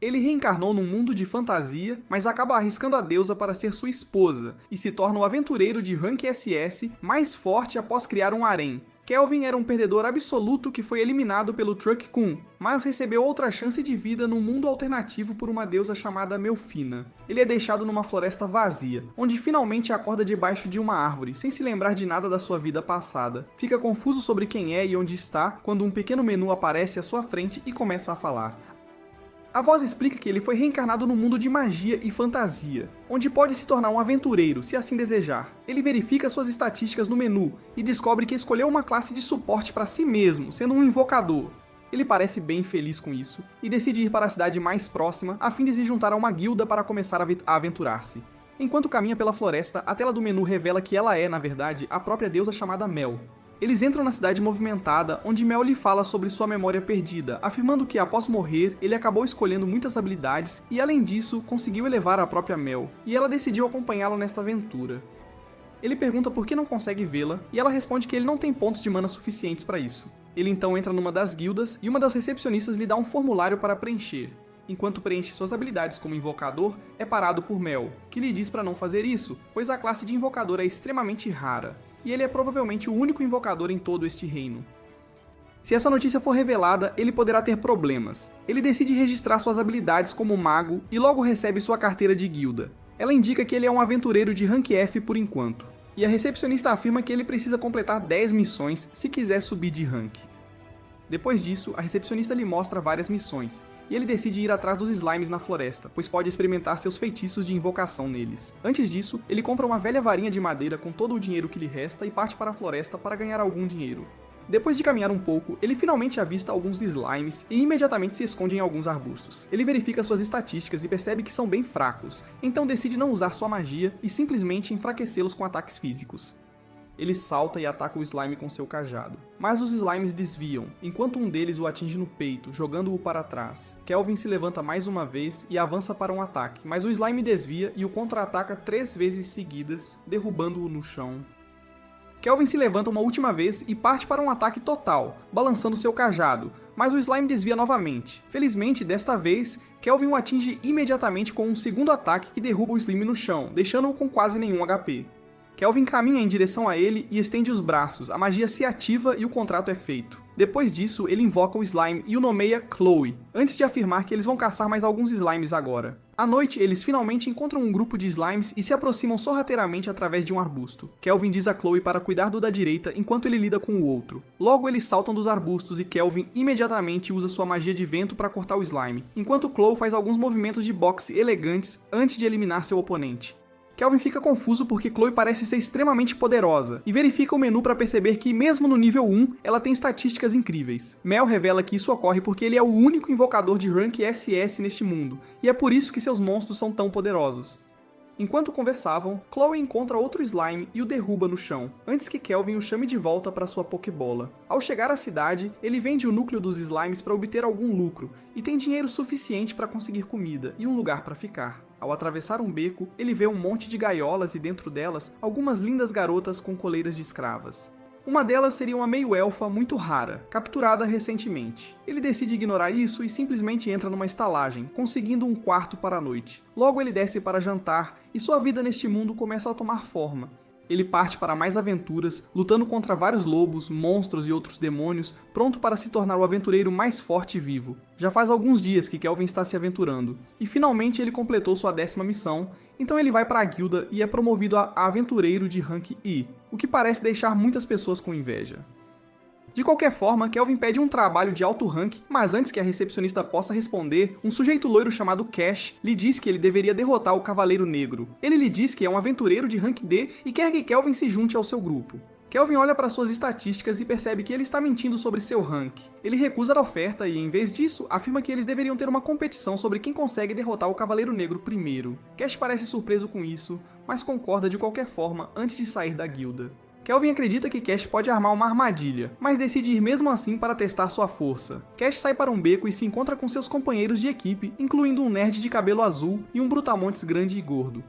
Ele reencarnou num mundo de fantasia, mas acaba arriscando a deusa para ser sua esposa, e se torna o aventureiro de rank SS mais forte após criar um harém. Kelvin era um perdedor absoluto que foi eliminado pelo Truck-kun, mas recebeu outra chance de vida num mundo alternativo por uma deusa chamada Melfina. Ele é deixado numa floresta vazia, onde finalmente acorda debaixo de uma árvore, sem se lembrar de nada da sua vida passada. Fica confuso sobre quem é e onde está, quando um pequeno menu aparece à sua frente e começa a falar. A voz explica que ele foi reencarnado num mundo de magia e fantasia, onde pode se tornar um aventureiro, se assim desejar. Ele verifica suas estatísticas no menu e descobre que escolheu uma classe de suporte para si mesmo, sendo um invocador. Ele parece bem feliz com isso e decide ir para a cidade mais próxima a fim de se juntar a uma guilda para começar a aventurar-se. Enquanto caminha pela floresta, a tela do menu revela que ela é, na verdade, a própria deusa chamada Mel. Eles entram na cidade movimentada, onde Mel lhe fala sobre sua memória perdida, afirmando que após morrer, ele acabou escolhendo muitas habilidades e, além disso, conseguiu elevar a própria Mel, e ela decidiu acompanhá-lo nesta aventura. Ele pergunta por que não consegue vê-la, e ela responde que ele não tem pontos de mana suficientes para isso. Ele então entra numa das guildas, e uma das recepcionistas lhe dá um formulário para preencher. Enquanto preenche suas habilidades como invocador, é parado por Mel, que lhe diz para não fazer isso, pois a classe de invocador é extremamente rara. E ele é provavelmente o único invocador em todo este reino. Se essa notícia for revelada, ele poderá ter problemas. Ele decide registrar suas habilidades como mago e logo recebe sua carteira de guilda. Ela indica que ele é um aventureiro de rank F por enquanto. E a recepcionista afirma que ele precisa completar 10 missões se quiser subir de rank. Depois disso, a recepcionista lhe mostra várias missões, e ele decide ir atrás dos slimes na floresta, pois pode experimentar seus feitiços de invocação neles. Antes disso, ele compra uma velha varinha de madeira com todo o dinheiro que lhe resta e parte para a floresta para ganhar algum dinheiro. Depois de caminhar um pouco, ele finalmente avista alguns slimes e imediatamente se esconde em alguns arbustos. Ele verifica suas estatísticas e percebe que são bem fracos, então decide não usar sua magia e simplesmente enfraquecê-los com ataques físicos. Ele salta e ataca o slime com seu cajado. Mas os slimes desviam, enquanto um deles o atinge no peito, jogando-o para trás. Kelvin se levanta mais uma vez e avança para um ataque, mas o slime desvia e o contra-ataca 3 vezes seguidas, derrubando-o no chão. Kelvin se levanta uma última vez e parte para um ataque total, balançando seu cajado, mas o slime desvia novamente. Felizmente, desta vez, Kelvin o atinge imediatamente com um segundo ataque que derruba o slime no chão, deixando-o com quase nenhum HP. Kelvin caminha em direção a ele e estende os braços, a magia se ativa e o contrato é feito. Depois disso, ele invoca o slime e o nomeia Chloe, antes de afirmar que eles vão caçar mais alguns slimes agora. À noite, eles finalmente encontram um grupo de slimes e se aproximam sorrateiramente através de um arbusto. Kelvin diz a Chloe para cuidar do da direita enquanto ele lida com o outro. Logo, eles saltam dos arbustos e Kelvin imediatamente usa sua magia de vento para cortar o slime, enquanto Chloe faz alguns movimentos de boxe elegantes antes de eliminar seu oponente. Kelvin fica confuso porque Chloe parece ser extremamente poderosa, e verifica o menu para perceber que, mesmo no nível 1, ela tem estatísticas incríveis. Mel revela que isso ocorre porque ele é o único invocador de rank SS neste mundo, e é por isso que seus monstros são tão poderosos. Enquanto conversavam, Chloe encontra outro slime e o derruba no chão, antes que Kelvin o chame de volta para sua Pokébola. Ao chegar à cidade, ele vende o núcleo dos slimes para obter algum lucro, e tem dinheiro suficiente para conseguir comida e um lugar para ficar. Ao atravessar um beco, ele vê um monte de gaiolas e dentro delas, algumas lindas garotas com coleiras de escravas. Uma delas seria uma meio-elfa muito rara, capturada recentemente. Ele decide ignorar isso e simplesmente entra numa estalagem, conseguindo um quarto para a noite. Logo ele desce para jantar e sua vida neste mundo começa a tomar forma. Ele parte para mais aventuras, lutando contra vários lobos, monstros e outros demônios, pronto para se tornar o aventureiro mais forte e vivo. Já faz alguns dias que Kelvin está se aventurando, e finalmente ele completou sua 10ª missão, então ele vai para a guilda e é promovido a aventureiro de rank I, o que parece deixar muitas pessoas com inveja. De qualquer forma, Kelvin pede um trabalho de alto rank, mas antes que a recepcionista possa responder, um sujeito loiro chamado Cash lhe diz que ele deveria derrotar o Cavaleiro Negro. Ele lhe diz que é um aventureiro de rank D e quer que Kelvin se junte ao seu grupo. Kelvin olha para suas estatísticas e percebe que ele está mentindo sobre seu rank. Ele recusa a oferta e, em vez disso, afirma que eles deveriam ter uma competição sobre quem consegue derrotar o Cavaleiro Negro primeiro. Cash parece surpreso com isso, mas concorda de qualquer forma antes de sair da guilda. Kelvin acredita que Cash pode armar uma armadilha, mas decide ir mesmo assim para testar sua força. Cash sai para um beco e se encontra com seus companheiros de equipe, incluindo um nerd de cabelo azul e um brutamontes grande e gordo.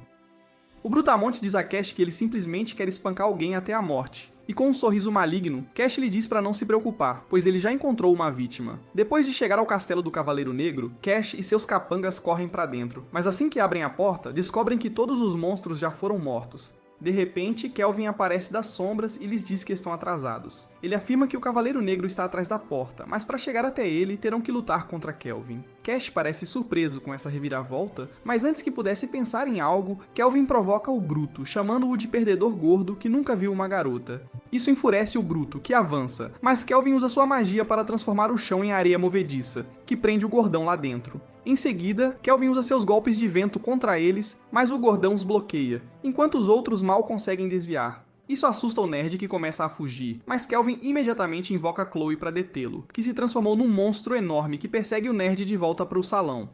O brutamontes diz a Cash que ele simplesmente quer espancar alguém até a morte. e com um sorriso maligno, Cash lhe diz para não se preocupar, pois ele já encontrou uma vítima. Depois de chegar ao castelo do Cavaleiro Negro, Cash e seus capangas correm para dentro, mas assim que abrem a porta, descobrem que todos os monstros já foram mortos. De repente, Kelvin aparece das sombras e lhes diz que estão atrasados. Ele afirma que o Cavaleiro Negro está atrás da porta, mas para chegar até ele, terão que lutar contra Kelvin. Cash parece surpreso com essa reviravolta, mas antes que pudesse pensar em algo, Kelvin provoca o Bruto, chamando-o de perdedor gordo que nunca viu uma garota. Isso enfurece o Bruto, que avança, mas Kelvin usa sua magia para transformar o chão em areia movediça, que prende o gordão lá dentro. Em seguida, Kelvin usa seus golpes de vento contra eles, mas o gordão os bloqueia, enquanto os outros mal conseguem desviar. Isso assusta o nerd que começa a fugir, mas Kelvin imediatamente invoca Chloe para detê-lo, que se transformou num monstro enorme que persegue o nerd de volta para o salão.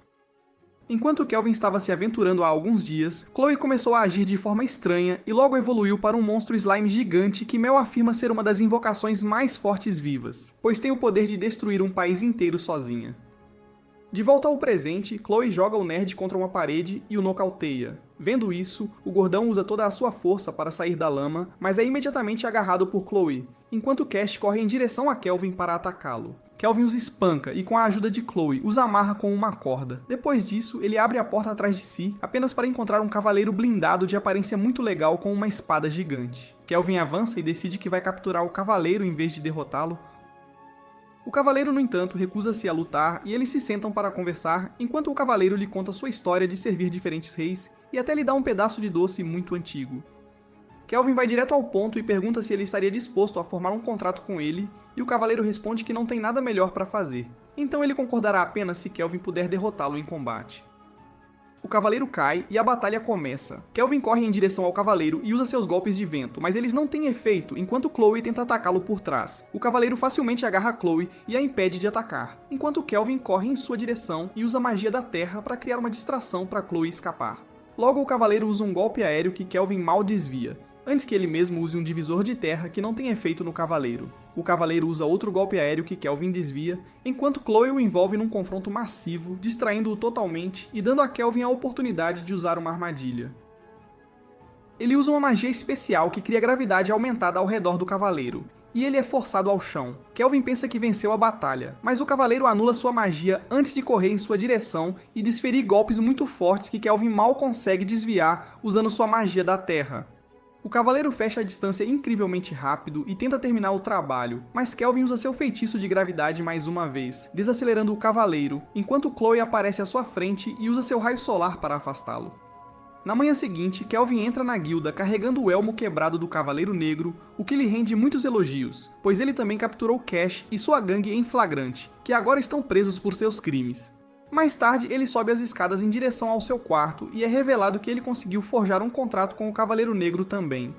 Enquanto Kelvin estava se aventurando há alguns dias, Chloe começou a agir de forma estranha e logo evoluiu para um monstro slime gigante que Mel afirma ser uma das invocações mais fortes vivas, pois tem o poder de destruir um país inteiro sozinha. De volta ao presente, Chloe joga o nerd contra uma parede e o nocauteia. Vendo isso, o gordão usa toda a sua força para sair da lama, mas é imediatamente agarrado por Chloe, enquanto Cash corre em direção a Kelvin para atacá-lo. Kelvin os espanca e, com a ajuda de Chloe, os amarra com uma corda. Depois disso, ele abre a porta atrás de si, apenas para encontrar um cavaleiro blindado de aparência muito legal com uma espada gigante. Kelvin avança e decide que vai capturar o cavaleiro em vez de derrotá-lo. O cavaleiro, no entanto, recusa-se a lutar e eles se sentam para conversar, enquanto o cavaleiro lhe conta sua história de servir diferentes reis e até lhe dá um pedaço de doce muito antigo. Kelvin vai direto ao ponto e pergunta se ele estaria disposto a formar um contrato com ele, e o cavaleiro responde que não tem nada melhor para fazer, então ele concordará apenas se Kelvin puder derrotá-lo em combate. O cavaleiro cai e a batalha começa. Kelvin corre em direção ao cavaleiro e usa seus golpes de vento, mas eles não têm efeito enquanto Chloe tenta atacá-lo por trás. O cavaleiro facilmente agarra Chloe e a impede de atacar, enquanto Kelvin corre em sua direção e usa a magia da terra para criar uma distração para Chloe escapar. Logo o cavaleiro usa um golpe aéreo que Kelvin mal desvia, antes que ele mesmo use um divisor de terra que não tem efeito no cavaleiro. O cavaleiro usa outro golpe aéreo que Kelvin desvia, enquanto Chloe o envolve num confronto massivo, distraindo-o totalmente e dando a Kelvin a oportunidade de usar uma armadilha. Ele usa uma magia especial que cria gravidade aumentada ao redor do cavaleiro, e ele é forçado ao chão. Kelvin pensa que venceu a batalha, mas o cavaleiro anula sua magia antes de correr em sua direção e desferir golpes muito fortes que Kelvin mal consegue desviar usando sua magia da terra. O cavaleiro fecha a distância incrivelmente rápido e tenta terminar o trabalho, mas Kelvin usa seu feitiço de gravidade mais uma vez, desacelerando o cavaleiro, enquanto Chloe aparece à sua frente e usa seu raio solar para afastá-lo. Na manhã seguinte, Kelvin entra na guilda carregando o elmo quebrado do Cavaleiro Negro, o que lhe rende muitos elogios, pois ele também capturou Cash e sua gangue em flagrante, que agora estão presos por seus crimes. Mais tarde, ele sobe as escadas em direção ao seu quarto e é revelado que ele conseguiu forjar um contrato com o Cavaleiro Negro também.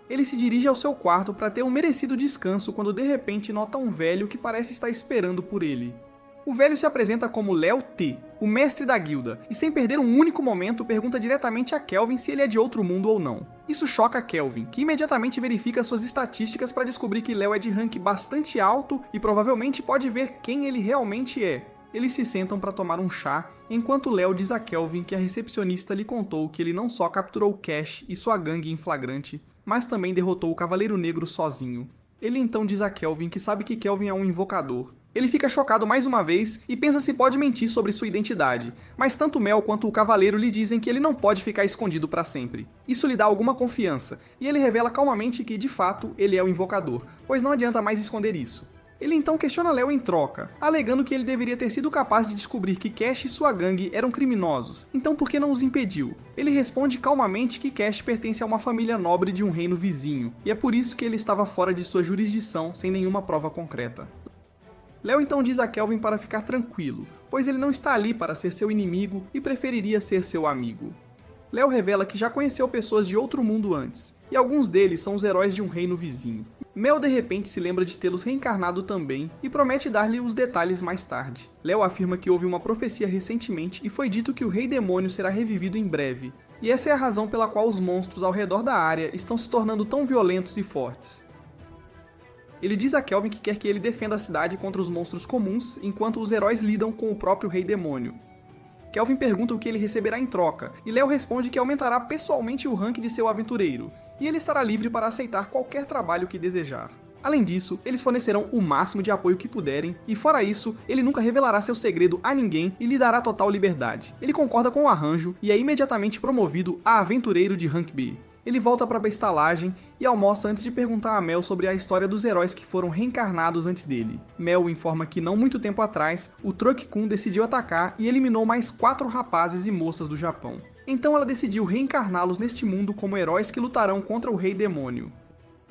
Ele se dirige ao seu quarto para ter um merecido descanso quando de repente nota um velho que parece estar esperando por ele. O velho se apresenta como Léo T, o mestre da guilda, e sem perder um único momento pergunta diretamente a Kelvin se ele é de outro mundo ou não. Isso choca Kelvin, que imediatamente verifica suas estatísticas para descobrir que Léo é de rank bastante alto e provavelmente pode ver quem ele realmente é. Eles se sentam para tomar um chá, enquanto Léo diz a Kelvin que a recepcionista lhe contou que ele não só capturou Cash e sua gangue em flagrante, mas também derrotou o Cavaleiro Negro sozinho. Ele então diz a Kelvin que sabe que Kelvin é um invocador. Ele fica chocado mais uma vez e pensa se pode mentir sobre sua identidade, mas tanto Mel quanto o Cavaleiro lhe dizem que ele não pode ficar escondido para sempre. Isso lhe dá alguma confiança, e ele revela calmamente que, de fato, ele é o invocador, pois não adianta mais esconder isso. Ele então questiona Léo em troca, alegando que ele deveria ter sido capaz de descobrir que Cash e sua gangue eram criminosos, então por que não os impediu? Ele responde calmamente que Cash pertence a uma família nobre de um reino vizinho, e é por isso que ele estava fora de sua jurisdição sem nenhuma prova concreta. Léo então diz a Kelvin para ficar tranquilo, pois ele não está ali para ser seu inimigo e preferiria ser seu amigo. Léo revela que já conheceu pessoas de outro mundo antes, e alguns deles são os heróis de um reino vizinho. Mel de repente se lembra de tê-los reencarnado também e promete dar-lhe os detalhes mais tarde. Léo afirma que houve uma profecia recentemente e foi dito que o Rei Demônio será revivido em breve, e essa é a razão pela qual os monstros ao redor da área estão se tornando tão violentos e fortes. Ele diz a Kelvin que quer que ele defenda a cidade contra os monstros comuns, enquanto os heróis lidam com o próprio Rei Demônio. Kelvin pergunta o que ele receberá em troca, e Léo responde que aumentará pessoalmente o rank de seu aventureiro, e ele estará livre para aceitar qualquer trabalho que desejar. Além disso, eles fornecerão o máximo de apoio que puderem, e fora isso, ele nunca revelará seu segredo a ninguém e lhe dará total liberdade. Ele concorda com o arranjo e é imediatamente promovido a aventureiro de rank B. Ele volta para a estalagem e almoça antes de perguntar a Mel sobre a história dos heróis que foram reencarnados antes dele. Mel informa que não muito tempo atrás, o Truck-kun decidiu atacar e eliminou mais 4 rapazes e moças do Japão. Então ela decidiu reencarná-los neste mundo como heróis que lutarão contra o Rei Demônio.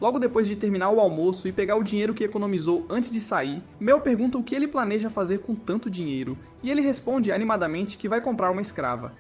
Logo depois de terminar o almoço e pegar o dinheiro que economizou antes de sair, Mel pergunta o que ele planeja fazer com tanto dinheiro, e ele responde animadamente que vai comprar uma escrava.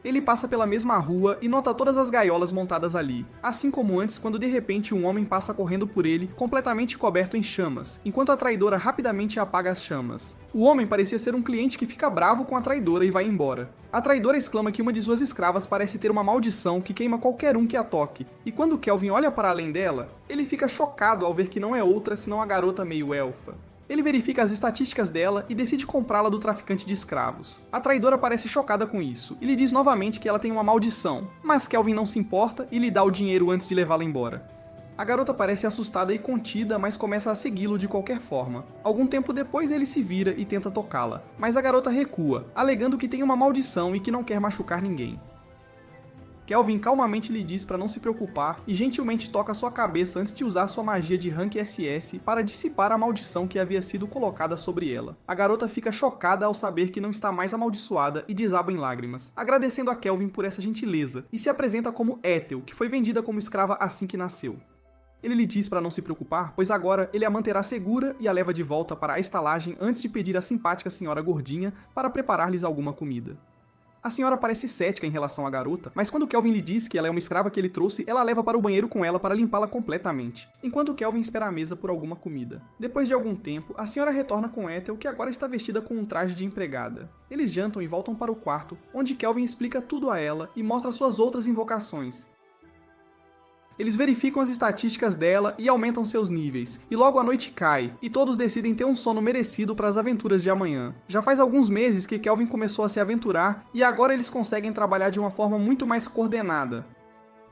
Ele passa pela mesma rua e nota todas as gaiolas montadas ali, assim como antes quando de repente um homem passa correndo por ele, completamente coberto em chamas, enquanto a traidora rapidamente apaga as chamas. O homem parecia ser um cliente que fica bravo com a traidora e vai embora. A traidora exclama que uma de suas escravas parece ter uma maldição que queima qualquer um que a toque, e quando Kelvin olha para além dela, ele fica chocado ao ver que não é outra senão a garota meio elfa. Ele verifica as estatísticas dela e decide comprá-la do traficante de escravos. A traidora parece chocada com isso e lhe diz novamente que ela tem uma maldição, mas Kelvin não se importa e lhe dá o dinheiro antes de levá-la embora. A garota parece assustada e contida, mas começa a segui-lo de qualquer forma. Algum tempo depois ele se vira e tenta tocá-la, mas a garota recua, alegando que tem uma maldição e que não quer machucar ninguém. Kelvin calmamente lhe diz para não se preocupar e gentilmente toca sua cabeça antes de usar sua magia de rank SS para dissipar a maldição que havia sido colocada sobre ela. A garota fica chocada ao saber que não está mais amaldiçoada e desaba em lágrimas, agradecendo a Kelvin por essa gentileza, e se apresenta como Ethel, que foi vendida como escrava assim que nasceu. Ele lhe diz para não se preocupar, pois agora ele a manterá segura e a leva de volta para a estalagem antes de pedir à simpática senhora gordinha para preparar-lhes alguma comida. A senhora parece cética em relação à garota, mas quando Kelvin lhe diz que ela é uma escrava que ele trouxe, ela a leva para o banheiro com ela para limpá-la completamente, enquanto Kelvin espera à mesa por alguma comida. Depois de algum tempo, a senhora retorna com Ethel, que agora está vestida com um traje de empregada. Eles jantam e voltam para o quarto, onde Kelvin explica tudo a ela e mostra suas outras invocações. Eles verificam as estatísticas dela e aumentam seus níveis, e logo a noite cai, e todos decidem ter um sono merecido para as aventuras de amanhã. Já faz alguns meses que Kelvin começou a se aventurar, e agora eles conseguem trabalhar de uma forma muito mais coordenada.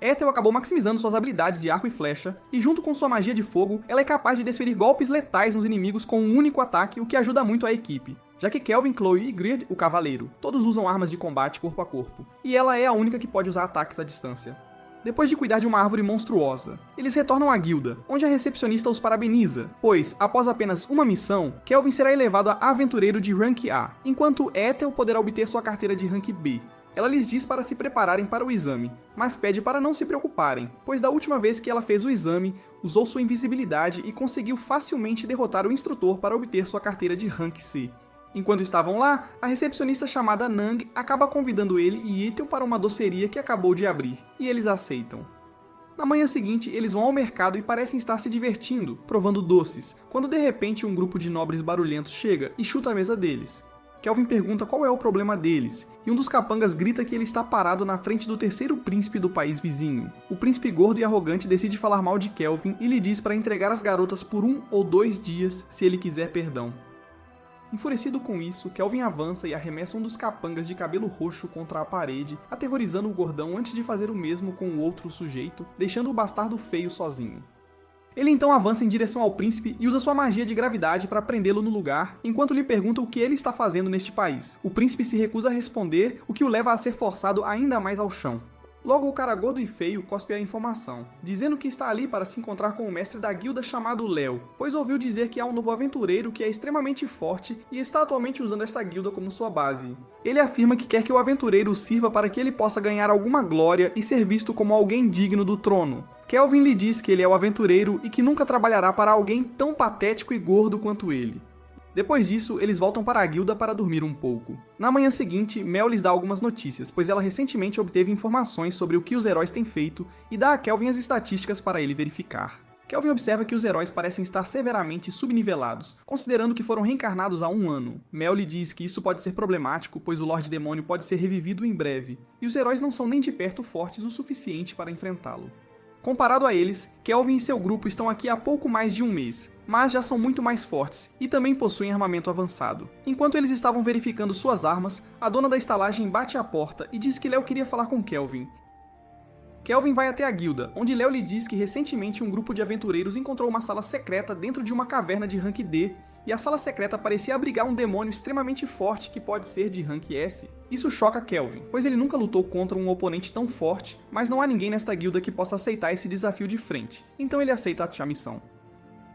Ethel acabou maximizando suas habilidades de arco e flecha, e junto com sua magia de fogo, ela é capaz de desferir golpes letais nos inimigos com um único ataque, o que ajuda muito a equipe. Já que Kelvin, Chloe e Greed, o cavaleiro, todos usam armas de combate corpo a corpo, e ela é a única que pode usar ataques à distância. Depois de cuidar de uma árvore monstruosa, eles retornam à guilda, onde a recepcionista os parabeniza, pois, após apenas uma missão, Kelvin será elevado a aventureiro de rank A, enquanto Ethel poderá obter sua carteira de rank B. Ela lhes diz para se prepararem para o exame, mas pede para não se preocuparem, pois da última vez que ela fez o exame, usou sua invisibilidade e conseguiu facilmente derrotar o instrutor para obter sua carteira de rank C. Enquanto estavam lá, a recepcionista chamada Nang acaba convidando ele e Ethel para uma doceria que acabou de abrir, e eles aceitam. Na manhã seguinte, eles vão ao mercado e parecem estar se divertindo, provando doces, quando de repente um grupo de nobres barulhentos chega e chuta a mesa deles. Kelvin pergunta qual é o problema deles, e um dos capangas grita que ele está parado na frente do terceiro príncipe do país vizinho. O príncipe gordo e arrogante decide falar mal de Kelvin e lhe diz para entregar as garotas por 1 ou 2 dias se ele quiser perdão. Enfurecido com isso, Kelvin avança e arremessa um dos capangas de cabelo roxo contra a parede, aterrorizando o gordão antes de fazer o mesmo com o outro sujeito, deixando o bastardo feio sozinho. Ele então avança em direção ao príncipe e usa sua magia de gravidade para prendê-lo no lugar, enquanto lhe pergunta o que ele está fazendo neste país. O príncipe se recusa a responder, o que o leva a ser forçado ainda mais ao chão. Logo o cara gordo e feio cospe a informação, dizendo que está ali para se encontrar com o mestre da guilda chamado Léo, pois ouviu dizer que há um novo aventureiro que é extremamente forte e está atualmente usando esta guilda como sua base. Ele afirma que quer que o aventureiro sirva para que ele possa ganhar alguma glória e ser visto como alguém digno do trono. Kelvin lhe diz que ele é o aventureiro e que nunca trabalhará para alguém tão patético e gordo quanto ele. Depois disso, eles voltam para a guilda para dormir um pouco. Na manhã seguinte, Mel lhes dá algumas notícias, pois ela recentemente obteve informações sobre o que os heróis têm feito e dá a Kelvin as estatísticas para ele verificar. Kelvin observa que os heróis parecem estar severamente subnivelados, considerando que foram reencarnados há 1 ano. Mel lhe diz que isso pode ser problemático, pois o Lorde Demônio pode ser revivido em breve, e os heróis não são nem de perto fortes o suficiente para enfrentá-lo. Comparado a eles, Kelvin e seu grupo estão aqui há pouco mais de um mês, mas já são muito mais fortes e também possuem armamento avançado. Enquanto eles estavam verificando suas armas, a dona da estalagem bate à porta e diz que Léo queria falar com Kelvin. Kelvin vai até a guilda, onde Léo lhe diz que recentemente um grupo de aventureiros encontrou uma sala secreta dentro de uma caverna de rank D, e a sala secreta parecia abrigar um demônio extremamente forte que pode ser de rank S. Isso choca Kelvin, pois ele nunca lutou contra um oponente tão forte, mas não há ninguém nesta guilda que possa aceitar esse desafio de frente, então ele aceita a missão.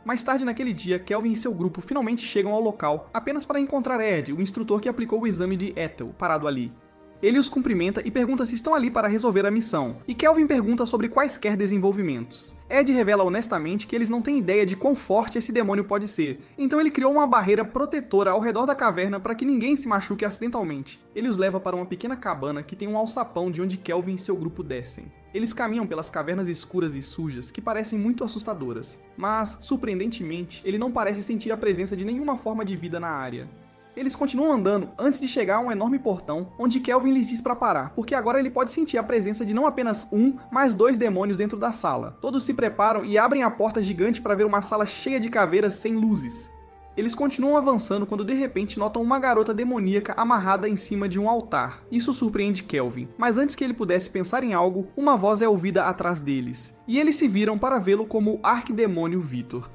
Mais tarde naquele dia, Kelvin e seu grupo finalmente chegam ao local, apenas para encontrar Ed, o instrutor que aplicou o exame de Ethel, parado ali. Ele os cumprimenta e pergunta se estão ali para resolver a missão, e Kelvin pergunta sobre quaisquer desenvolvimentos. Ed revela honestamente que eles não têm ideia de quão forte esse demônio pode ser, então ele criou uma barreira protetora ao redor da caverna para que ninguém se machuque acidentalmente. Ele os leva para uma pequena cabana que tem um alçapão de onde Kelvin e seu grupo descem. Eles caminham pelas cavernas escuras e sujas que parecem muito assustadoras, mas, surpreendentemente, ele não parece sentir a presença de nenhuma forma de vida na área. Eles continuam andando antes de chegar a um enorme portão, onde Kelvin lhes diz para parar, porque agora ele pode sentir a presença de não apenas um, mas 2 demônios dentro da sala. Todos se preparam e abrem a porta gigante para ver uma sala cheia de caveiras sem luzes. Eles continuam avançando quando de repente notam uma garota demoníaca amarrada em cima de um altar. Isso surpreende Kelvin, mas antes que ele pudesse pensar em algo, uma voz é ouvida atrás deles, e eles se viram para vê-lo como o arquidemônio Vitor.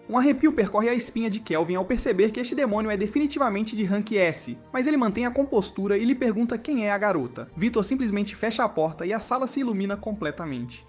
Um arrepio percorre a espinha de Kelvin ao perceber que este demônio é definitivamente de rank S, mas ele mantém a compostura e lhe pergunta quem é a garota. Vitor simplesmente fecha a porta e a sala se ilumina completamente.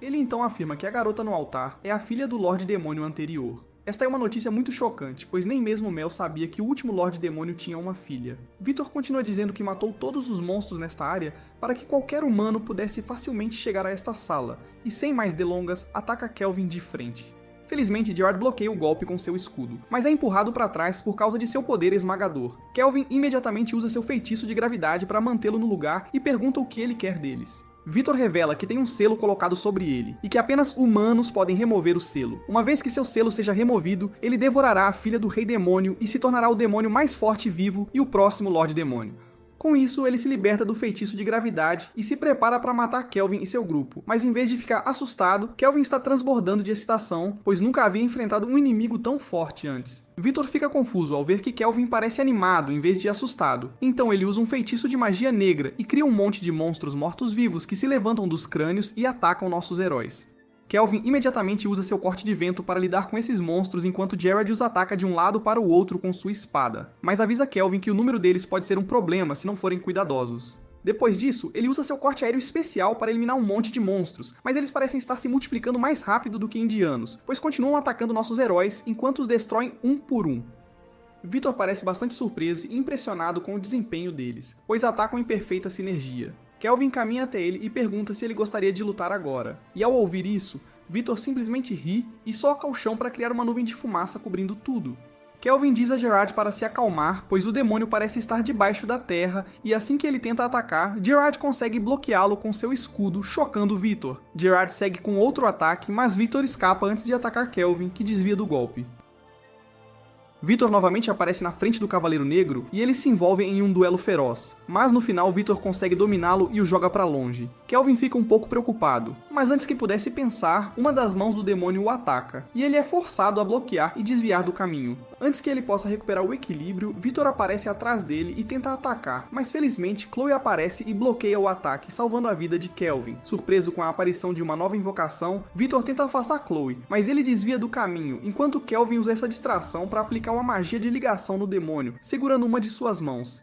Ele então afirma que a garota no altar é a filha do Lorde Demônio anterior. Esta é uma notícia muito chocante, pois nem mesmo Mel sabia que o último Lorde Demônio tinha uma filha. Vitor continua dizendo que matou todos os monstros nesta área para que qualquer humano pudesse facilmente chegar a esta sala, e sem mais delongas, ataca Kelvin de frente. Felizmente, Gerard bloqueia o golpe com seu escudo, mas é empurrado para trás por causa de seu poder esmagador. Kelvin imediatamente usa seu feitiço de gravidade para mantê-lo no lugar e pergunta o que ele quer deles. Vitor revela que tem um selo colocado sobre ele, e que apenas humanos podem remover o selo. Uma vez que seu selo seja removido, ele devorará a filha do Rei Demônio e se tornará o demônio mais forte vivo e o próximo Lorde Demônio. Com isso, ele se liberta do feitiço de gravidade e se prepara para matar Kelvin e seu grupo, mas em vez de ficar assustado, Kelvin está transbordando de excitação, pois nunca havia enfrentado um inimigo tão forte antes. Vitor fica confuso ao ver que Kelvin parece animado em vez de assustado, então ele usa um feitiço de magia negra e cria um monte de monstros mortos-vivos que se levantam dos crânios e atacam nossos heróis. Kelvin imediatamente usa seu corte de vento para lidar com esses monstros enquanto Gerard os ataca de um lado para o outro com sua espada, mas avisa Kelvin que o número deles pode ser um problema se não forem cuidadosos. Depois disso, ele usa seu corte aéreo especial para eliminar um monte de monstros, mas eles parecem estar se multiplicando mais rápido do que indianos, pois continuam atacando nossos heróis enquanto os destroem um por um. Vitor parece bastante surpreso e impressionado com o desempenho deles, pois atacam em perfeita sinergia. Kelvin caminha até ele e pergunta se ele gostaria de lutar agora, e ao ouvir isso, Vitor simplesmente ri e soca o chão para criar uma nuvem de fumaça cobrindo tudo. Kelvin diz a Gerard para se acalmar, pois o demônio parece estar debaixo da terra, e assim que ele tenta atacar, Gerard consegue bloqueá-lo com seu escudo, chocando Vitor. Gerard segue com outro ataque, mas Vitor escapa antes de atacar Kelvin, que desvia do golpe. Vitor novamente aparece na frente do Cavaleiro Negro e eles se envolvem em um duelo feroz, mas no final Vitor consegue dominá-lo e o joga para longe. Kelvin fica um pouco preocupado, mas antes que pudesse pensar, uma das mãos do demônio o ataca, e ele é forçado a bloquear e desviar do caminho. Antes que ele possa recuperar o equilíbrio, Vitor aparece atrás dele e tenta atacar, mas felizmente Chloe aparece e bloqueia o ataque, salvando a vida de Kelvin. Surpreso com a aparição de uma nova invocação, Vitor tenta afastar Chloe, mas ele desvia do caminho, enquanto Kelvin usa essa distração para aplicar uma magia de ligação no demônio, segurando uma de suas mãos.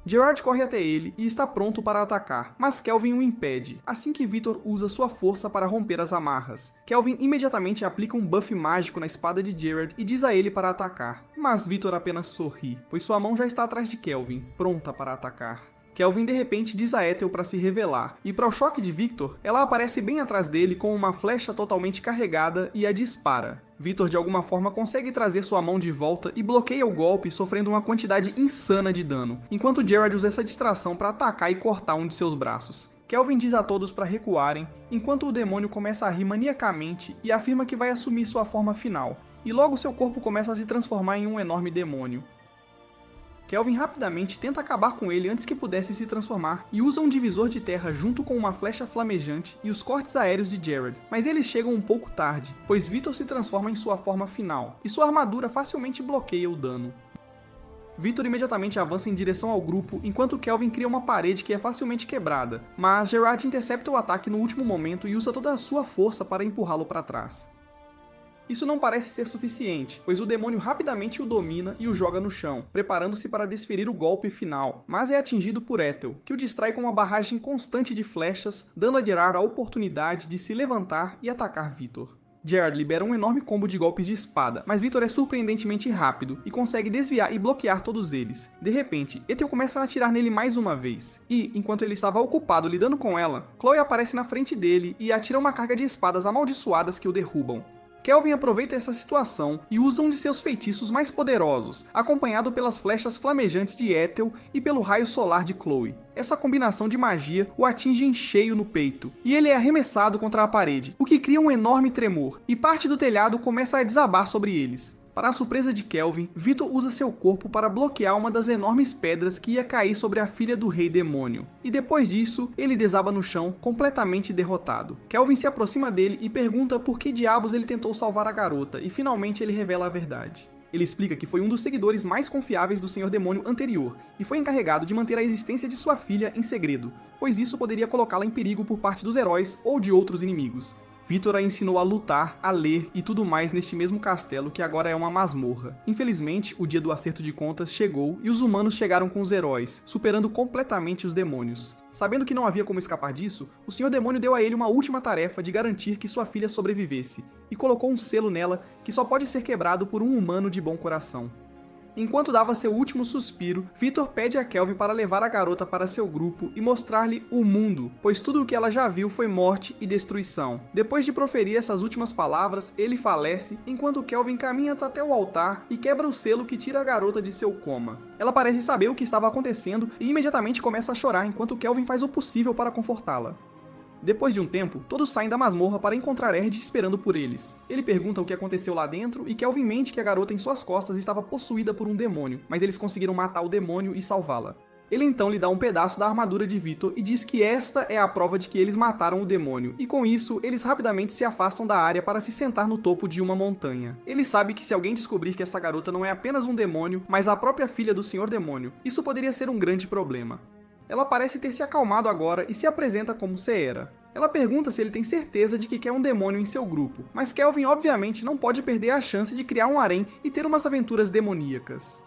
Gerard corre até ele e está pronto para atacar, mas Kelvin o impede, assim que Vitor usa sua força para romper as amarras. Kelvin imediatamente aplica um buff mágico na espada de Gerard e diz a ele para atacar, mas Vitor apenas sorri, pois sua mão já está atrás de Kelvin, pronta para atacar. Kelvin de repente diz a Ethel para se revelar, e para o choque de Victor, ela aparece bem atrás dele com uma flecha totalmente carregada e a dispara. Vitor de alguma forma consegue trazer sua mão de volta e bloqueia o golpe, sofrendo uma quantidade insana de dano, enquanto Gerard usa essa distração para atacar e cortar um de seus braços. Kelvin diz a todos para recuarem, enquanto o demônio começa a rir maniacamente e afirma que vai assumir sua forma final, e logo seu corpo começa a se transformar em um enorme demônio. Kelvin rapidamente tenta acabar com ele antes que pudesse se transformar e usa um divisor de terra junto com uma flecha flamejante e os cortes aéreos de Jared, mas eles chegam um pouco tarde, pois Vitor se transforma em sua forma final, e sua armadura facilmente bloqueia o dano. Vitor imediatamente avança em direção ao grupo, enquanto Kelvin cria uma parede que é facilmente quebrada, mas Gerard intercepta o ataque no último momento e usa toda a sua força para empurrá-lo para trás. Isso não parece ser suficiente, pois o demônio rapidamente o domina e o joga no chão, preparando-se para desferir o golpe final, mas é atingido por Ethel, que o distrai com uma barragem constante de flechas, dando a Gerard a oportunidade de se levantar e atacar Vitor. Gerard libera um enorme combo de golpes de espada, mas Vitor é surpreendentemente rápido e consegue desviar e bloquear todos eles. De repente, Ethel começa a atirar nele mais uma vez, e, enquanto ele estava ocupado lidando com ela, Chloe aparece na frente dele e atira uma carga de espadas amaldiçoadas que o derrubam. Kelvin aproveita essa situação e usa um de seus feitiços mais poderosos, acompanhado pelas flechas flamejantes de Ethel e pelo raio solar de Chloe. Essa combinação de magia o atinge em cheio no peito, e ele é arremessado contra a parede, o que cria um enorme tremor, e parte do telhado começa a desabar sobre eles. Para a surpresa de Kelvin, Vitor usa seu corpo para bloquear uma das enormes pedras que ia cair sobre a filha do rei demônio. E depois disso, ele desaba no chão, completamente derrotado. Kelvin se aproxima dele e pergunta por que diabos ele tentou salvar a garota, e finalmente ele revela a verdade. Ele explica que foi um dos seguidores mais confiáveis do Senhor Demônio anterior, e foi encarregado de manter a existência de sua filha em segredo, pois isso poderia colocá-la em perigo por parte dos heróis ou de outros inimigos. Vitor a ensinou a lutar, a ler e tudo mais neste mesmo castelo que agora é uma masmorra. Infelizmente, o dia do acerto de contas chegou e os humanos chegaram com os heróis, superando completamente os demônios. Sabendo que não havia como escapar disso, o Senhor Demônio deu a ele uma última tarefa de garantir que sua filha sobrevivesse, e colocou um selo nela que só pode ser quebrado por um humano de bom coração. Enquanto dava seu último suspiro, Vitor pede a Kelvin para levar a garota para seu grupo e mostrar-lhe o mundo, pois tudo o que ela já viu foi morte e destruição. Depois de proferir essas últimas palavras, ele falece, enquanto Kelvin caminha até o altar e quebra o selo que tira a garota de seu coma. Ela parece saber o que estava acontecendo e imediatamente começa a chorar enquanto Kelvin faz o possível para confortá-la. Depois de um tempo, todos saem da masmorra para encontrar Erd esperando por eles. Ele pergunta o que aconteceu lá dentro e Kelvin mente que a garota em suas costas estava possuída por um demônio, mas eles conseguiram matar o demônio e salvá-la. Ele então lhe dá um pedaço da armadura de Vitor e diz que esta é a prova de que eles mataram o demônio, e com isso, eles rapidamente se afastam da área para se sentar no topo de uma montanha. Ele sabe que se alguém descobrir que esta garota não é apenas um demônio, mas a própria filha do Senhor Demônio, isso poderia ser um grande problema. Ela parece ter se acalmado agora e se apresenta como Seera. Ela pergunta se ele tem certeza de que quer um demônio em seu grupo, mas Kelvin obviamente não pode perder a chance de criar um harém e ter umas aventuras demoníacas.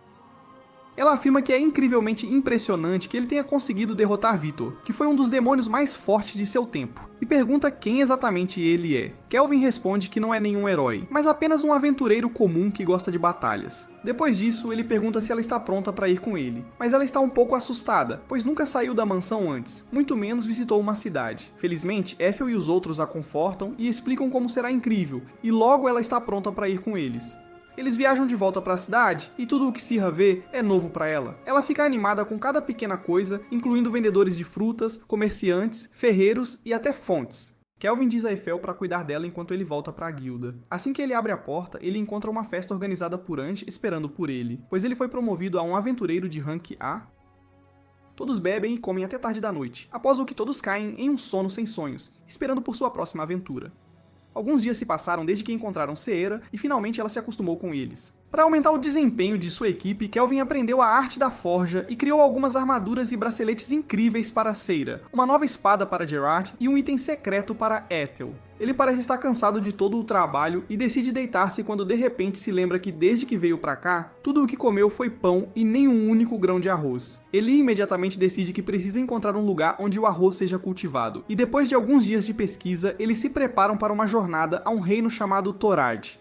Ela afirma que é incrivelmente impressionante que ele tenha conseguido derrotar Vitor, que foi um dos demônios mais fortes de seu tempo, e pergunta quem exatamente ele é. Kelvin responde que não é nenhum herói, mas apenas um aventureiro comum que gosta de batalhas. Depois disso, ele pergunta se ela está pronta para ir com ele, mas ela está um pouco assustada, pois nunca saiu da mansão antes, muito menos visitou uma cidade. Felizmente, Ethel e os outros a confortam e explicam como será incrível, e logo ela está pronta para ir com eles. Eles viajam de volta para a cidade e tudo o que Syrah vê é novo para ela. Ela fica animada com cada pequena coisa, incluindo vendedores de frutas, comerciantes, ferreiros e até fontes. Kelvin diz a Eiffel para cuidar dela enquanto ele volta para a guilda. Assim que ele abre a porta, ele encontra uma festa organizada por Ange esperando por ele, pois ele foi promovido a um aventureiro de rank A. Todos bebem e comem até tarde da noite, após o que todos caem em um sono sem sonhos, esperando por sua próxima aventura. Alguns dias se passaram desde que encontraram Seera e finalmente ela se acostumou com eles. Para aumentar o desempenho de sua equipe, Kelvin aprendeu a arte da forja e criou algumas armaduras e braceletes incríveis para Seira, uma nova espada para Gerard e um item secreto para Ethel. Ele parece estar cansado de todo o trabalho e decide deitar-se quando de repente se lembra que desde que veio para cá, tudo o que comeu foi pão e nem um único grão de arroz. Ele imediatamente decide que precisa encontrar um lugar onde o arroz seja cultivado, e depois de alguns dias de pesquisa, eles se preparam para uma jornada a um reino chamado Torad.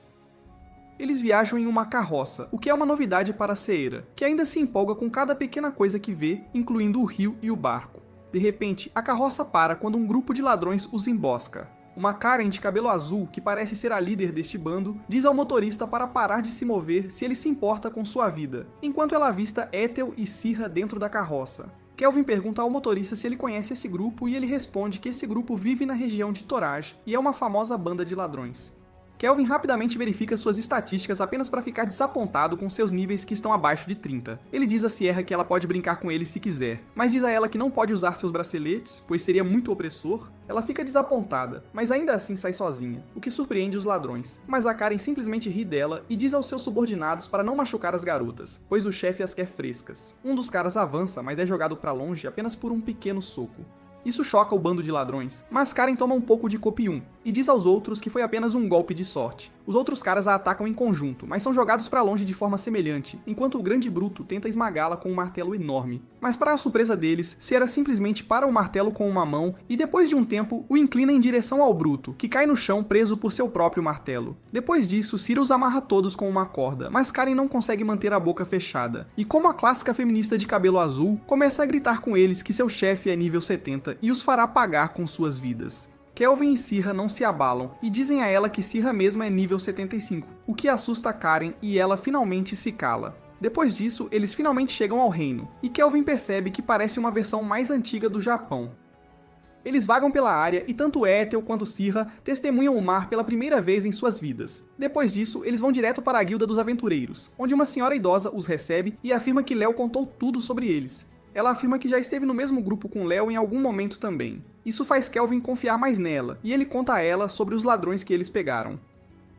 Eles viajam em uma carroça, o que é uma novidade para Seera, que ainda se empolga com cada pequena coisa que vê, incluindo o rio e o barco. De repente, a carroça para quando um grupo de ladrões os embosca. Uma Karen de cabelo azul, que parece ser a líder deste bando, diz ao motorista para parar de se mover se ele se importa com sua vida, enquanto ela avista Ethel e Syrah dentro da carroça. Kelvin pergunta ao motorista se ele conhece esse grupo e ele responde que esse grupo vive na região de Toraj e é uma famosa banda de ladrões. Kelvin rapidamente verifica suas estatísticas apenas para ficar desapontado com seus níveis que estão abaixo de 30. Ele diz a Sierra que ela pode brincar com ele se quiser, mas diz a ela que não pode usar seus braceletes, pois seria muito opressor. Ela fica desapontada, mas ainda assim sai sozinha, o que surpreende os ladrões. Mas a Karen simplesmente ri dela e diz aos seus subordinados para não machucar as garotas, pois o chefe as quer frescas. Um dos caras avança, mas é jogado para longe apenas por um pequeno soco. Isso choca o bando de ladrões, mas Karen toma um pouco de copium e diz aos outros que foi apenas um golpe de sorte. Os outros caras a atacam em conjunto, mas são jogados para longe de forma semelhante, enquanto o grande bruto tenta esmagá-la com um martelo enorme. Mas para a surpresa deles, Sierra simplesmente para o martelo com uma mão e depois de um tempo o inclina em direção ao bruto, que cai no chão preso por seu próprio martelo. Depois disso, Cira os amarra todos com uma corda, mas Karen não consegue manter a boca fechada. E como a clássica feminista de cabelo azul, começa a gritar com eles que seu chefe é nível 70 e os fará pagar com suas vidas. Kelvin e Sierra não se abalam e dizem a ela que Sierra mesma é nível 75, o que assusta Karen e ela finalmente se cala. Depois disso, eles finalmente chegam ao reino, e Kelvin percebe que parece uma versão mais antiga do Japão. Eles vagam pela área e tanto Ethel quanto Sierra testemunham o mar pela primeira vez em suas vidas. Depois disso, eles vão direto para a Guilda dos Aventureiros, onde uma senhora idosa os recebe e afirma que Léo contou tudo sobre eles. Ela afirma que já esteve no mesmo grupo com Léo em algum momento também. Isso faz Kelvin confiar mais nela, e ele conta a ela sobre os ladrões que eles pegaram.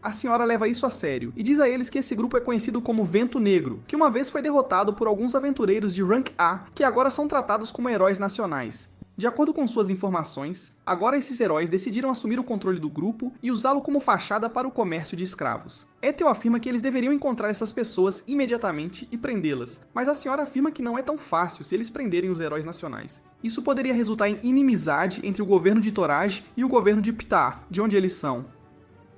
A senhora leva isso a sério, e diz a eles que esse grupo é conhecido como Vento Negro, que uma vez foi derrotado por alguns aventureiros de Rank A, que agora são tratados como heróis nacionais. De acordo com suas informações, agora esses heróis decidiram assumir o controle do grupo e usá-lo como fachada para o comércio de escravos. Ethel afirma que eles deveriam encontrar essas pessoas imediatamente e prendê-las, mas a senhora afirma que não é tão fácil se eles prenderem os heróis nacionais. Isso poderia resultar em inimizade entre o governo de Torage e o governo de Ptah, de onde eles são.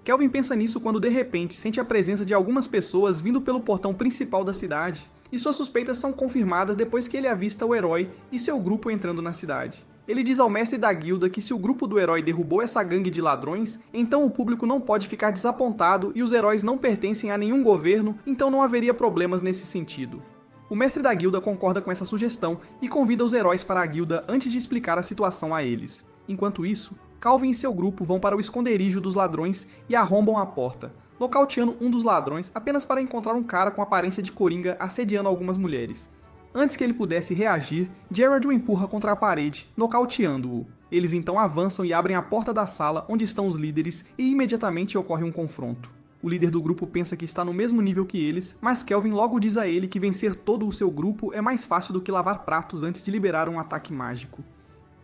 Kelvin pensa nisso quando de repente sente a presença de algumas pessoas vindo pelo portão principal da cidade, e suas suspeitas são confirmadas depois que ele avista o herói e seu grupo entrando na cidade. Ele diz ao mestre da guilda que se o grupo do herói derrubou essa gangue de ladrões, então o público não pode ficar desapontado e os heróis não pertencem a nenhum governo, então não haveria problemas nesse sentido. O mestre da guilda concorda com essa sugestão e convida os heróis para a guilda antes de explicar a situação a eles. Enquanto isso, Calvin e seu grupo vão para o esconderijo dos ladrões e arrombam a porta, nocauteando um dos ladrões apenas para encontrar um cara com aparência de coringa assediando algumas mulheres. Antes que ele pudesse reagir, Gerard o empurra contra a parede, nocauteando-o. Eles então avançam e abrem a porta da sala onde estão os líderes e imediatamente ocorre um confronto. O líder do grupo pensa que está no mesmo nível que eles, mas Kelvin logo diz a ele que vencer todo o seu grupo é mais fácil do que lavar pratos antes de liberar um ataque mágico.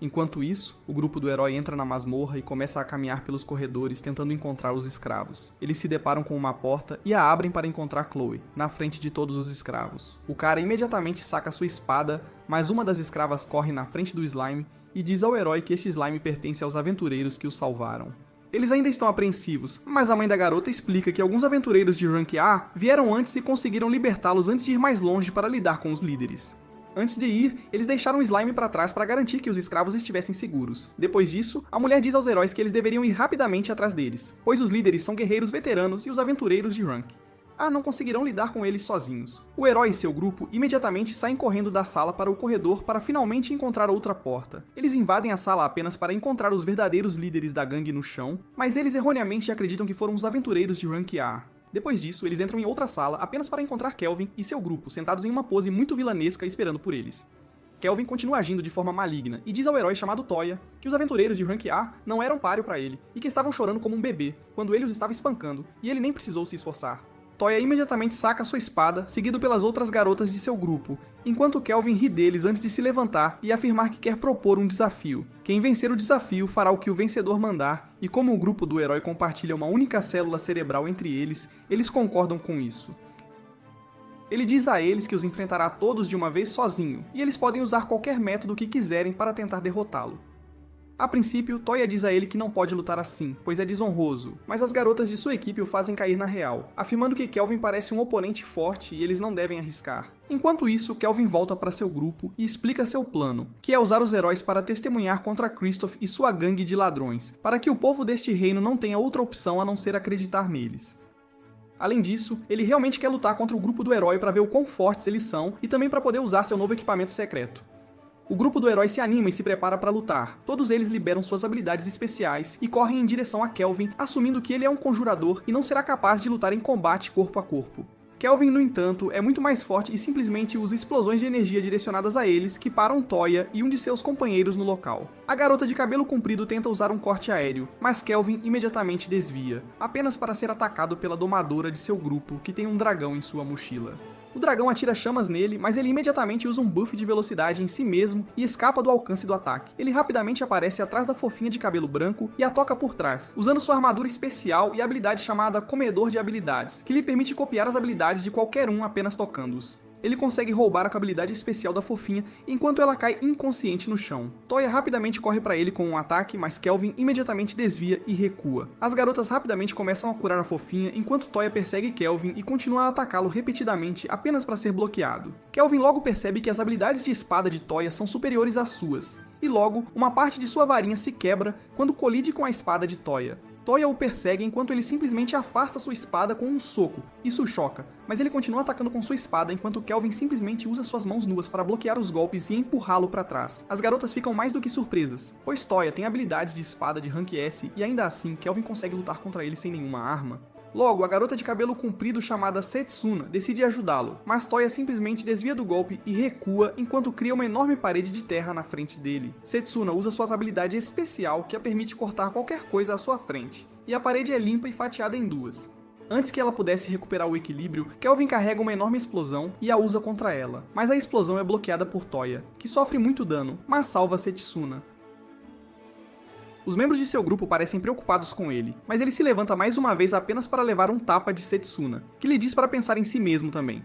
Enquanto isso, o grupo do herói entra na masmorra e começa a caminhar pelos corredores tentando encontrar os escravos. Eles se deparam com uma porta e a abrem para encontrar Chloe, na frente de todos os escravos. O cara imediatamente saca sua espada, mas uma das escravas corre na frente do slime e diz ao herói que esse slime pertence aos aventureiros que os salvaram. Eles ainda estão apreensivos, mas a mãe da garota explica que alguns aventureiros de Rank A vieram antes e conseguiram libertá-los antes de ir mais longe para lidar com os líderes. Antes de ir, eles deixaram o slime para trás para garantir que os escravos estivessem seguros. Depois disso, a mulher diz aos heróis que eles deveriam ir rapidamente atrás deles, pois os líderes são guerreiros veteranos e os aventureiros de Rank A não conseguirão lidar com eles sozinhos. O herói e seu grupo imediatamente saem correndo da sala para o corredor para finalmente encontrar outra porta. Eles invadem a sala apenas para encontrar os verdadeiros líderes da gangue no chão, mas eles erroneamente acreditam que foram os aventureiros de Rank A. Depois disso, eles entram em outra sala apenas para encontrar Kelvin e seu grupo sentados em uma pose muito vilanesca esperando por eles. Kelvin continua agindo de forma maligna e diz ao herói chamado Toya que os aventureiros de Rank A não eram páreo para ele e que estavam chorando como um bebê quando ele os estava espancando e ele nem precisou se esforçar. Toya imediatamente saca sua espada, seguido pelas outras garotas de seu grupo, enquanto Kelvin ri deles antes de se levantar e afirmar que quer propor um desafio. Quem vencer o desafio fará o que o vencedor mandar, e como o grupo do herói compartilha uma única célula cerebral entre eles, eles concordam com isso. Ele diz a eles que os enfrentará todos de uma vez sozinho, e eles podem usar qualquer método que quiserem para tentar derrotá-lo. A princípio, Toya diz a ele que não pode lutar assim, pois é desonroso, mas as garotas de sua equipe o fazem cair na real, afirmando que Kelvin parece um oponente forte e eles não devem arriscar. Enquanto isso, Kelvin volta para seu grupo e explica seu plano, que é usar os heróis para testemunhar contra Kristoff e sua gangue de ladrões, para que o povo deste reino não tenha outra opção a não ser acreditar neles. Além disso, ele realmente quer lutar contra o grupo do herói para ver o quão fortes eles são e também para poder usar seu novo equipamento secreto. O grupo do herói se anima e se prepara para lutar. Todos eles liberam suas habilidades especiais e correm em direção a Kelvin, assumindo que ele é um conjurador e não será capaz de lutar em combate corpo a corpo. Kelvin, no entanto, é muito mais forte e simplesmente usa explosões de energia direcionadas a eles que param Toya e um de seus companheiros no local. A garota de cabelo comprido tenta usar um corte aéreo, mas Kelvin imediatamente desvia, apenas para ser atacado pela domadora de seu grupo, que tem um dragão em sua mochila. O dragão atira chamas nele, mas ele imediatamente usa um buff de velocidade em si mesmo e escapa do alcance do ataque. Ele rapidamente aparece atrás da fofinha de cabelo branco e a toca por trás, usando sua armadura especial e habilidade chamada Comedor de Habilidades, que lhe permite copiar as habilidades de qualquer um apenas tocando-os. Ele consegue roubar a habilidade especial da fofinha enquanto ela cai inconsciente no chão. Toya rapidamente corre para ele com um ataque, mas Kelvin imediatamente desvia e recua. As garotas rapidamente começam a curar a fofinha enquanto Toya persegue Kelvin e continua a atacá-lo repetidamente apenas para ser bloqueado. Kelvin logo percebe que as habilidades de espada de Toya são superiores às suas, e logo uma parte de sua varinha se quebra quando colide com a espada de Toya. Toya o persegue enquanto ele simplesmente afasta sua espada com um soco. Isso o choca, mas ele continua atacando com sua espada enquanto Kelvin simplesmente usa suas mãos nuas para bloquear os golpes e empurrá-lo para trás. As garotas ficam mais do que surpresas, pois Toya tem habilidades de espada de rank S e ainda assim Kelvin consegue lutar contra ele sem nenhuma arma. Logo, a garota de cabelo comprido chamada Setsuna decide ajudá-lo, mas Toya simplesmente desvia do golpe e recua enquanto cria uma enorme parede de terra na frente dele. Setsuna usa sua habilidade especial que a permite cortar qualquer coisa à sua frente, e a parede é limpa e fatiada em duas. Antes que ela pudesse recuperar o equilíbrio, Kelvin carrega uma enorme explosão e a usa contra ela, mas a explosão é bloqueada por Toya, que sofre muito dano, mas salva Setsuna. Os membros de seu grupo parecem preocupados com ele, mas ele se levanta mais uma vez apenas para levar um tapa de Setsuna, que lhe diz para pensar em si mesmo também.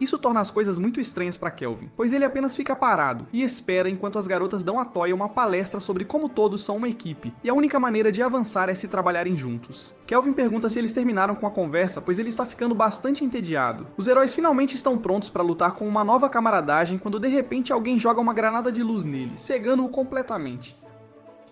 Isso torna as coisas muito estranhas para Kelvin, pois ele apenas fica parado e espera enquanto as garotas dão a Toya uma palestra sobre como todos são uma equipe, e a única maneira de avançar é se trabalharem juntos. Kelvin pergunta se eles terminaram com a conversa, pois ele está ficando bastante entediado. Os heróis finalmente estão prontos para lutar com uma nova camaradagem quando de repente alguém joga uma granada de luz nele, cegando-o completamente.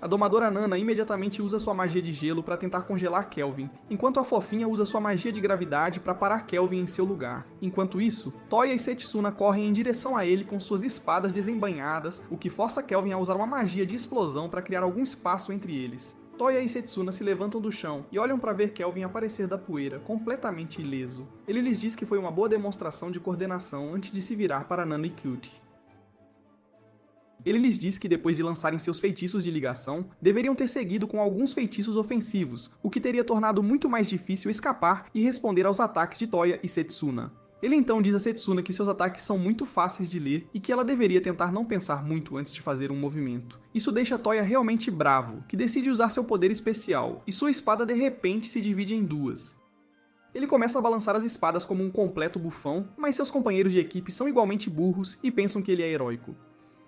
A domadora Nana imediatamente usa sua magia de gelo para tentar congelar Kelvin, enquanto a fofinha usa sua magia de gravidade para parar Kelvin em seu lugar. Enquanto isso, Toya e Setsuna correm em direção a ele com suas espadas desembainhadas, o que força Kelvin a usar uma magia de explosão para criar algum espaço entre eles. Toya e Setsuna se levantam do chão e olham para ver Kelvin aparecer da poeira, completamente ileso. Ele lhes diz que foi uma boa demonstração de coordenação antes de se virar para Nana e Cutie. Ele lhes diz que depois de lançarem seus feitiços de ligação, deveriam ter seguido com alguns feitiços ofensivos, o que teria tornado muito mais difícil escapar e responder aos ataques de Toya e Setsuna. Ele então diz a Setsuna que seus ataques são muito fáceis de ler e que ela deveria tentar não pensar muito antes de fazer um movimento. Isso deixa Toya realmente bravo, que decide usar seu poder especial, e sua espada de repente se divide em duas. Ele começa a balançar as espadas como um completo bufão, mas seus companheiros de equipe são igualmente burros e pensam que ele é heróico.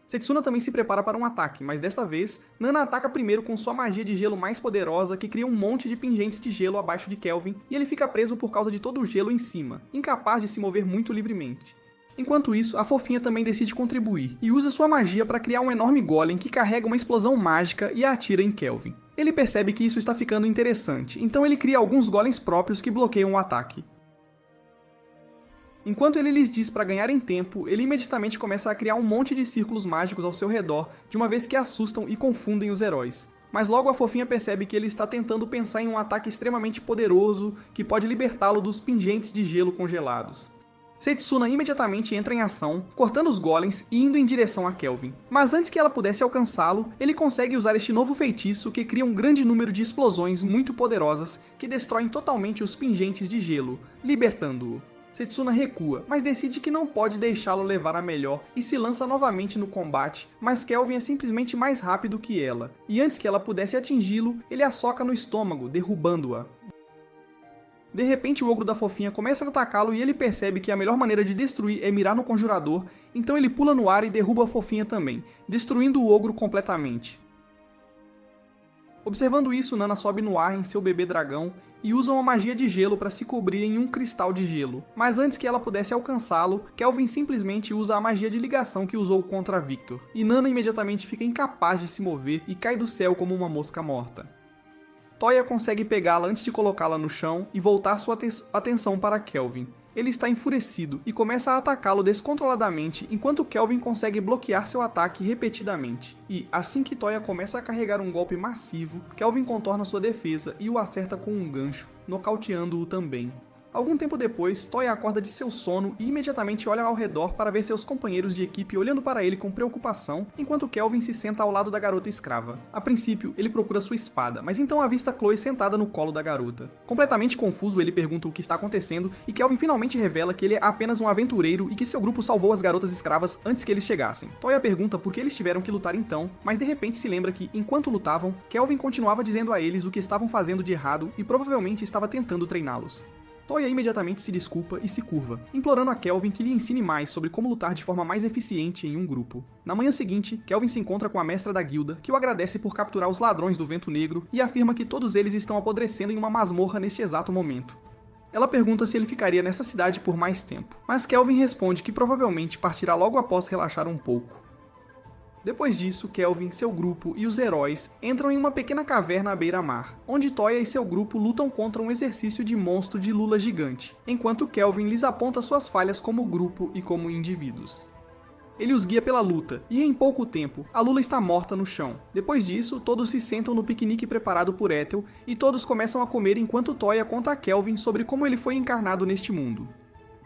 Setsuna também se prepara para um ataque, mas desta vez, Nana ataca primeiro com sua magia de gelo mais poderosa que cria um monte de pingentes de gelo abaixo de Kelvin e ele fica preso por causa de todo o gelo em cima, incapaz de se mover muito livremente. Enquanto isso, a fofinha também decide contribuir e usa sua magia para criar um enorme golem que carrega uma explosão mágica e a atira em Kelvin. Ele percebe que isso está ficando interessante, então ele cria alguns golems próprios que bloqueiam o ataque. Enquanto ele lhes diz para ganharem tempo, ele imediatamente começa a criar um monte de círculos mágicos ao seu redor, de uma vez que assustam e confundem os heróis. Mas logo a fofinha percebe que ele está tentando pensar em um ataque extremamente poderoso que pode libertá-lo dos pingentes de gelo congelados. Setsuna imediatamente entra em ação, cortando os golems e indo em direção a Kelvin. Mas antes que ela pudesse alcançá-lo, ele consegue usar este novo feitiço que cria um grande número de explosões muito poderosas que destroem totalmente os pingentes de gelo, libertando-o. Setsuna recua, mas decide que não pode deixá-lo levar a melhor e se lança novamente no combate, mas Kelvin é simplesmente mais rápido que ela, e antes que ela pudesse atingi-lo, ele a soca no estômago, derrubando-a. De repente o ogro da fofinha começa a atacá-lo e ele percebe que a melhor maneira de destruir é mirar no conjurador, então ele pula no ar e derruba a fofinha também, destruindo o ogro completamente. Observando isso, Nana sobe no ar em seu bebê dragão e usa uma magia de gelo para se cobrir em um cristal de gelo. Mas antes que ela pudesse alcançá-lo, Kelvin simplesmente usa a magia de ligação que usou contra Victor, e Nana imediatamente fica incapaz de se mover e cai do céu como uma mosca morta. Toya consegue pegá-la antes de colocá-la no chão e voltar sua atenção para Kelvin. Ele está enfurecido e começa a atacá-lo descontroladamente, enquanto Kelvin consegue bloquear seu ataque repetidamente. E, assim que Toya começa a carregar um golpe massivo, Kelvin contorna sua defesa e o acerta com um gancho, nocauteando-o também. Algum tempo depois, Toya acorda de seu sono e imediatamente olha ao redor para ver seus companheiros de equipe olhando para ele com preocupação, enquanto Kelvin se senta ao lado da garota escrava. A princípio, ele procura sua espada, mas então avista Chloe sentada no colo da garota. Completamente confuso, ele pergunta o que está acontecendo e Kelvin finalmente revela que ele é apenas um aventureiro e que seu grupo salvou as garotas escravas antes que eles chegassem. Toya pergunta por que eles tiveram que lutar então, mas de repente se lembra que, enquanto lutavam, Kelvin continuava dizendo a eles o que estavam fazendo de errado e provavelmente estava tentando treiná-los. Toya imediatamente se desculpa e se curva, implorando a Kelvin que lhe ensine mais sobre como lutar de forma mais eficiente em um grupo. Na manhã seguinte, Kelvin se encontra com a mestra da guilda, que o agradece por capturar os ladrões do Vento Negro e afirma que todos eles estão apodrecendo em uma masmorra neste exato momento. Ela pergunta se ele ficaria nessa cidade por mais tempo, mas Kelvin responde que provavelmente partirá logo após relaxar um pouco. Depois disso, Kelvin, seu grupo e os heróis entram em uma pequena caverna à beira-mar, onde Toya e seu grupo lutam contra um exercício de monstro de lula gigante, enquanto Kelvin lhes aponta suas falhas como grupo e como indivíduos. Ele os guia pela luta, e em pouco tempo, a lula está morta no chão. Depois disso, todos se sentam no piquenique preparado por Ethel, e todos começam a comer enquanto Toya conta a Kelvin sobre como ele foi encarnado neste mundo.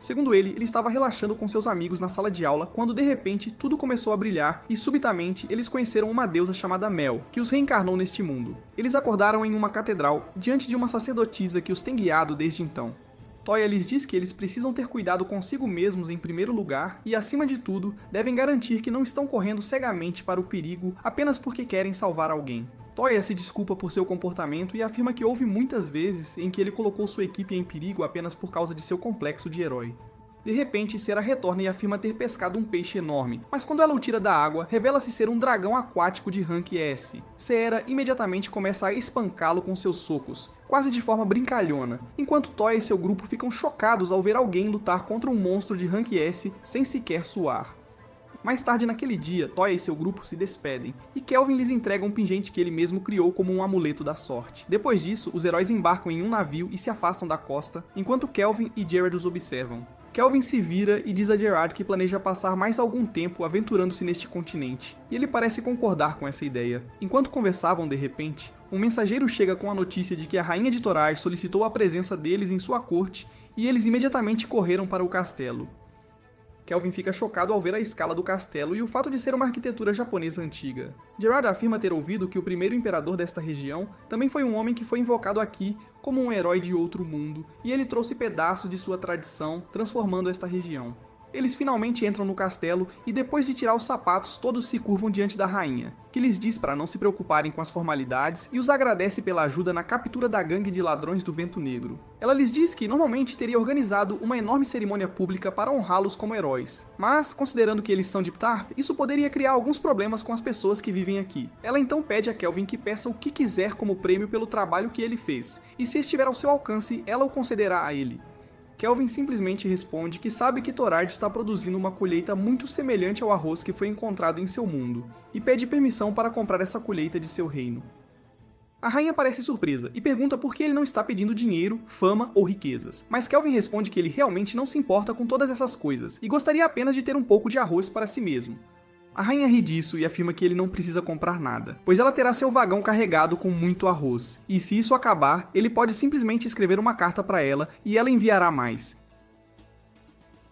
Segundo ele estava relaxando com seus amigos na sala de aula quando de repente tudo começou a brilhar e subitamente eles conheceram uma deusa chamada Mel, que os reencarnou neste mundo. Eles acordaram em uma catedral, diante de uma sacerdotisa que os tem guiado desde então. Toya lhes diz que eles precisam ter cuidado consigo mesmos em primeiro lugar e, acima de tudo, devem garantir que não estão correndo cegamente para o perigo apenas porque querem salvar alguém. Toya se desculpa por seu comportamento e afirma que houve muitas vezes em que ele colocou sua equipe em perigo apenas por causa de seu complexo de herói. De repente, Sera retorna e afirma ter pescado um peixe enorme, mas quando ela o tira da água, revela-se ser um dragão aquático de rank S. Sera imediatamente começa a espancá-lo com seus socos, quase de forma brincalhona, enquanto Toya e seu grupo ficam chocados ao ver alguém lutar contra um monstro de rank S sem sequer suar. Mais tarde naquele dia, Toya e seu grupo se despedem, e Kelvin lhes entrega um pingente que ele mesmo criou como um amuleto da sorte. Depois disso, os heróis embarcam em um navio e se afastam da costa, enquanto Kelvin e Jared os observam. Kelvin se vira e diz a Gerard que planeja passar mais algum tempo aventurando-se neste continente, e ele parece concordar com essa ideia. Enquanto conversavam de repente, um mensageiro chega com a notícia de que a rainha de Toraj solicitou a presença deles em sua corte, e eles imediatamente correram para o castelo. Kelvin fica chocado ao ver a escala do castelo e o fato de ser uma arquitetura japonesa antiga. Gerard afirma ter ouvido que o primeiro imperador desta região também foi um homem que foi invocado aqui como um herói de outro mundo, e ele trouxe pedaços de sua tradição, transformando esta região. Eles finalmente entram no castelo e depois de tirar os sapatos, todos se curvam diante da rainha, que lhes diz para não se preocuparem com as formalidades e os agradece pela ajuda na captura da gangue de ladrões do Vento Negro. Ela lhes diz que normalmente teria organizado uma enorme cerimônia pública para honrá-los como heróis, mas, considerando que eles são de Ptarth, isso poderia criar alguns problemas com as pessoas que vivem aqui. Ela então pede a Kelvin que peça o que quiser como prêmio pelo trabalho que ele fez, e se estiver ao seu alcance, ela o concederá a ele. Kelvin simplesmente responde que sabe que Toraj está produzindo uma colheita muito semelhante ao arroz que foi encontrado em seu mundo, e pede permissão para comprar essa colheita de seu reino. A rainha parece surpresa e pergunta por que ele não está pedindo dinheiro, fama ou riquezas, mas Kelvin responde que ele realmente não se importa com todas essas coisas e gostaria apenas de ter um pouco de arroz para si mesmo. A rainha ri disso e afirma que ele não precisa comprar nada, pois ela terá seu vagão carregado com muito arroz, e se isso acabar, ele pode simplesmente escrever uma carta para ela e ela enviará mais.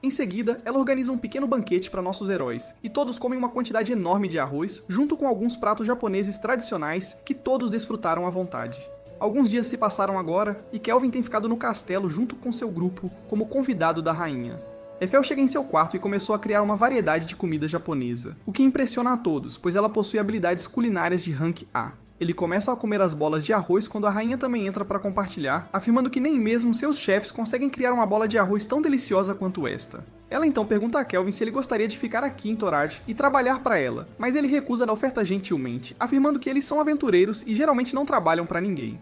Em seguida, ela organiza um pequeno banquete para nossos heróis, e todos comem uma quantidade enorme de arroz, junto com alguns pratos japoneses tradicionais que todos desfrutaram à vontade. Alguns dias se passaram agora, e Kelvin tem ficado no castelo junto com seu grupo como convidado da rainha. Ethel chega em seu quarto e começou a criar uma variedade de comida japonesa, o que impressiona a todos, pois ela possui habilidades culinárias de rank A. Ele começa a comer as bolas de arroz quando a rainha também entra para compartilhar, afirmando que nem mesmo seus chefes conseguem criar uma bola de arroz tão deliciosa quanto esta. Ela então pergunta a Kelvin se ele gostaria de ficar aqui em Toraj e trabalhar para ela, mas ele recusa a oferta gentilmente, afirmando que eles são aventureiros e geralmente não trabalham para ninguém.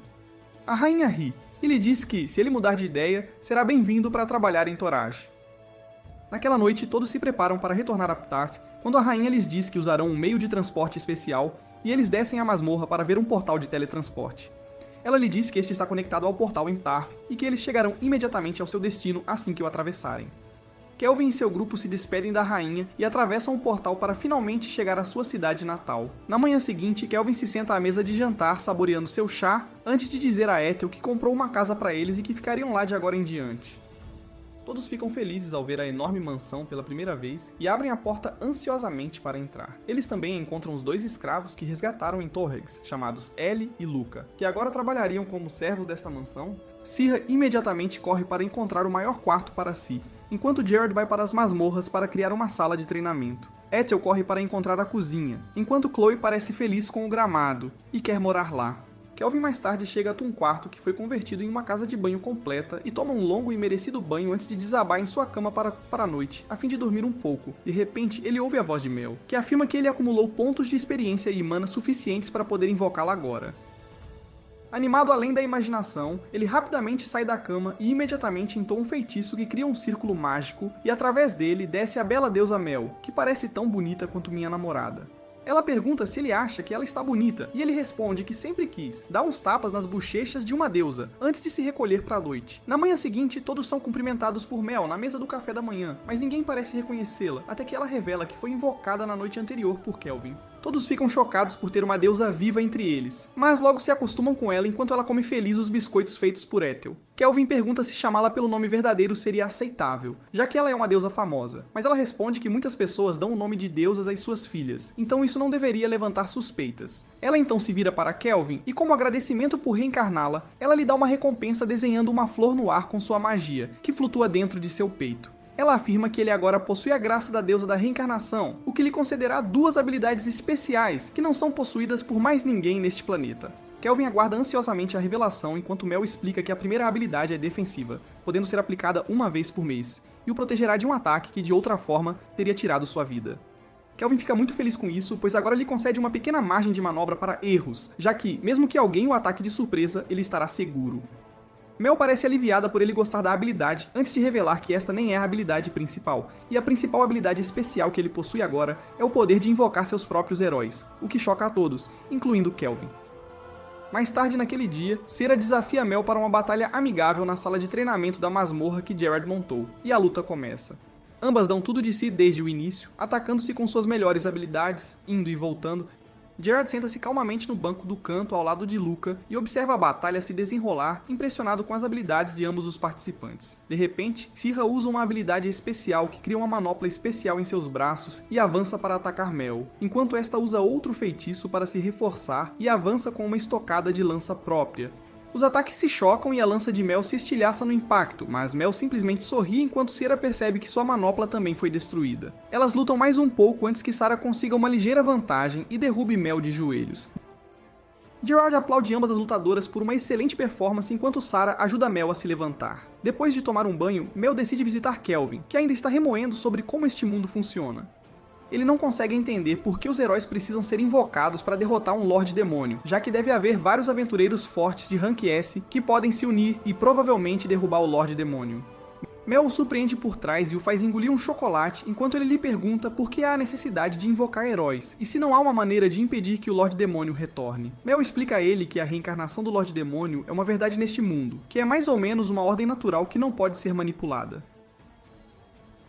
A rainha ri e lhe diz que, se ele mudar de ideia, será bem-vindo para trabalhar em Toraj. Naquela noite, todos se preparam para retornar a Ptarth, quando a rainha lhes diz que usarão um meio de transporte especial, e eles descem a masmorra para ver um portal de teletransporte. Ela lhe diz que este está conectado ao portal em Tarth e que eles chegarão imediatamente ao seu destino assim que o atravessarem. Kelvin e seu grupo se despedem da rainha e atravessam o portal para finalmente chegar à sua cidade natal. Na manhã seguinte, Kelvin se senta à mesa de jantar saboreando seu chá, antes de dizer a Ethel que comprou uma casa para eles e que ficariam lá de agora em diante. Todos ficam felizes ao ver a enorme mansão pela primeira vez e abrem a porta ansiosamente para entrar. Eles também encontram os 2 escravos que resgataram em Torregs, chamados Ellie e Luca, que agora trabalhariam como servos desta mansão. Syrah imediatamente corre para encontrar o maior quarto para si, enquanto Gerard vai para as masmorras para criar uma sala de treinamento. Ethel corre para encontrar a cozinha, enquanto Chloe parece feliz com o gramado e quer morar lá. Kelvin mais tarde chega a um quarto que foi convertido em uma casa de banho completa e toma um longo e merecido banho antes de desabar em sua cama para a noite, a fim de dormir um pouco. De repente, ele ouve a voz de Mel, que afirma que ele acumulou pontos de experiência e mana suficientes para poder invocá-la agora. Animado além da imaginação, ele rapidamente sai da cama e imediatamente entoa um feitiço que cria um círculo mágico e através dele desce a bela deusa Mel, que parece tão bonita quanto minha namorada. Ela pergunta se ele acha que ela está bonita, e ele responde que sempre quis dar uns tapas nas bochechas de uma deusa, antes de se recolher para a noite. Na manhã seguinte, todos são cumprimentados por Mel na mesa do café da manhã, mas ninguém parece reconhecê-la, até que ela revela que foi invocada na noite anterior por Kelvin. Todos ficam chocados por ter uma deusa viva entre eles, mas logo se acostumam com ela enquanto ela come feliz os biscoitos feitos por Ethel. Kelvin pergunta se chamá-la pelo nome verdadeiro seria aceitável, já que ela é uma deusa famosa, mas ela responde que muitas pessoas dão o nome de deusas às suas filhas, então isso não deveria levantar suspeitas. Ela então se vira para Kelvin e, como agradecimento por reencarná-la, ela lhe dá uma recompensa desenhando uma flor no ar com sua magia, que flutua dentro de seu peito. Ela afirma que ele agora possui a graça da deusa da reencarnação, o que lhe concederá 2 habilidades especiais que não são possuídas por mais ninguém neste planeta. Kelvin aguarda ansiosamente a revelação enquanto Mel explica que a primeira habilidade é defensiva, podendo ser aplicada uma vez por mês, e o protegerá de um ataque que de outra forma teria tirado sua vida. Kelvin fica muito feliz com isso, pois agora lhe concede uma pequena margem de manobra para erros, já que, mesmo que alguém o ataque de surpresa, ele estará seguro. Mel parece aliviada por ele gostar da habilidade, antes de revelar que esta nem é a habilidade principal, e a principal habilidade especial que ele possui agora é o poder de invocar seus próprios heróis, o que choca a todos, incluindo Kelvin. Mais tarde naquele dia, Syrah desafia Mel para uma batalha amigável na sala de treinamento da masmorra que Gerard montou, e a luta começa. Ambas dão tudo de si desde o início, atacando-se com suas melhores habilidades, indo e voltando. Gerard senta-se calmamente no banco do canto ao lado de Luca e observa a batalha se desenrolar, impressionado com as habilidades de ambos os participantes. De repente, Syrah usa uma habilidade especial que cria uma manopla especial em seus braços e avança para atacar Mel, enquanto esta usa outro feitiço para se reforçar e avança com uma estocada de lança própria. Os ataques se chocam e a lança de Mel se estilhaça no impacto, mas Mel simplesmente sorri enquanto Syrah percebe que sua manopla também foi destruída. Elas lutam mais um pouco antes que Syrah consiga uma ligeira vantagem e derrube Mel de joelhos. Gerard aplaude ambas as lutadoras por uma excelente performance enquanto Syrah ajuda Mel a se levantar. Depois de tomar um banho, Mel decide visitar Kelvin, que ainda está remoendo sobre como este mundo funciona. Ele não consegue entender por que os heróis precisam ser invocados para derrotar um Lorde Demônio, já que deve haver vários aventureiros fortes de Rank S que podem se unir e provavelmente derrubar o Lorde Demônio. Mel o surpreende por trás e o faz engolir um chocolate enquanto ele lhe pergunta por que há a necessidade de invocar heróis, e se não há uma maneira de impedir que o Lorde Demônio retorne. Mel explica a ele que a reencarnação do Lorde Demônio é uma verdade neste mundo, que é mais ou menos uma ordem natural que não pode ser manipulada.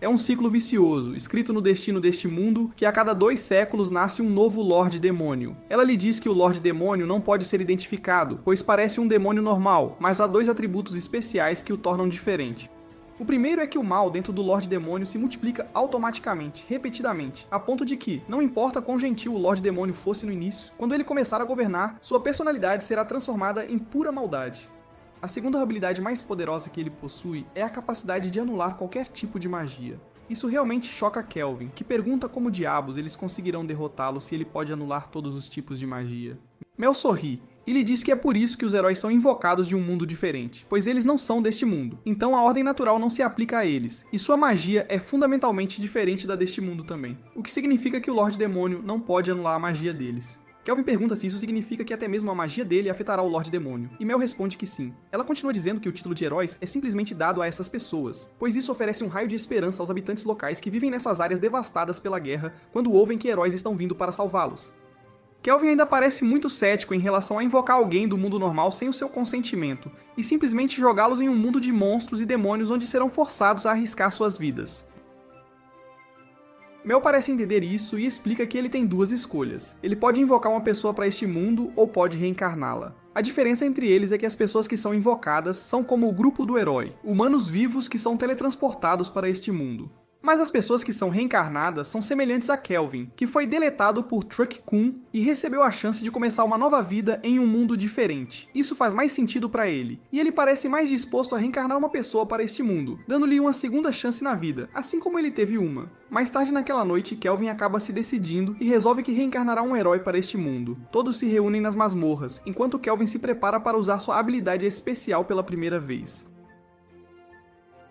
É um ciclo vicioso, escrito no destino deste mundo, que a cada 2 séculos nasce um novo Lorde Demônio. Ela lhe diz que o Lorde Demônio não pode ser identificado, pois parece um demônio normal, mas há 2 atributos especiais que o tornam diferente. O primeiro é que o mal dentro do Lorde Demônio se multiplica automaticamente, repetidamente, a ponto de que, não importa quão gentil o Lorde Demônio fosse no início, quando ele começar a governar, sua personalidade será transformada em pura maldade. A segunda habilidade mais poderosa que ele possui é a capacidade de anular qualquer tipo de magia. Isso realmente choca Kelvin, que pergunta como diabos eles conseguirão derrotá-lo se ele pode anular todos os tipos de magia. Mel sorri e lhe diz que é por isso que os heróis são invocados de um mundo diferente, pois eles não são deste mundo, então a ordem natural não se aplica a eles, e sua magia é fundamentalmente diferente da deste mundo também, o que significa que o Lorde Demônio não pode anular a magia deles. Kelvin pergunta se isso significa que até mesmo a magia dele afetará o Lorde Demônio, e Mel responde que sim. Ela continua dizendo que o título de heróis é simplesmente dado a essas pessoas, pois isso oferece um raio de esperança aos habitantes locais que vivem nessas áreas devastadas pela guerra quando ouvem que heróis estão vindo para salvá-los. Kelvin ainda parece muito cético em relação a invocar alguém do mundo normal sem o seu consentimento, e simplesmente jogá-los em um mundo de monstros e demônios onde serão forçados a arriscar suas vidas. Mel parece entender isso e explica que ele tem duas escolhas. Ele pode invocar uma pessoa para este mundo ou pode reencarná-la. A diferença entre eles é que as pessoas que são invocadas são como o grupo do herói, humanos vivos que são teletransportados para este mundo. Mas as pessoas que são reencarnadas são semelhantes a Kelvin, que foi deletado por Truck-kun e recebeu a chance de começar uma nova vida em um mundo diferente. Isso faz mais sentido para ele, e ele parece mais disposto a reencarnar uma pessoa para este mundo, dando-lhe uma segunda chance na vida, assim como ele teve uma. Mais tarde naquela noite, Kelvin acaba se decidindo e resolve que reencarnará um herói para este mundo. Todos se reúnem nas masmorras, enquanto Kelvin se prepara para usar sua habilidade especial pela primeira vez.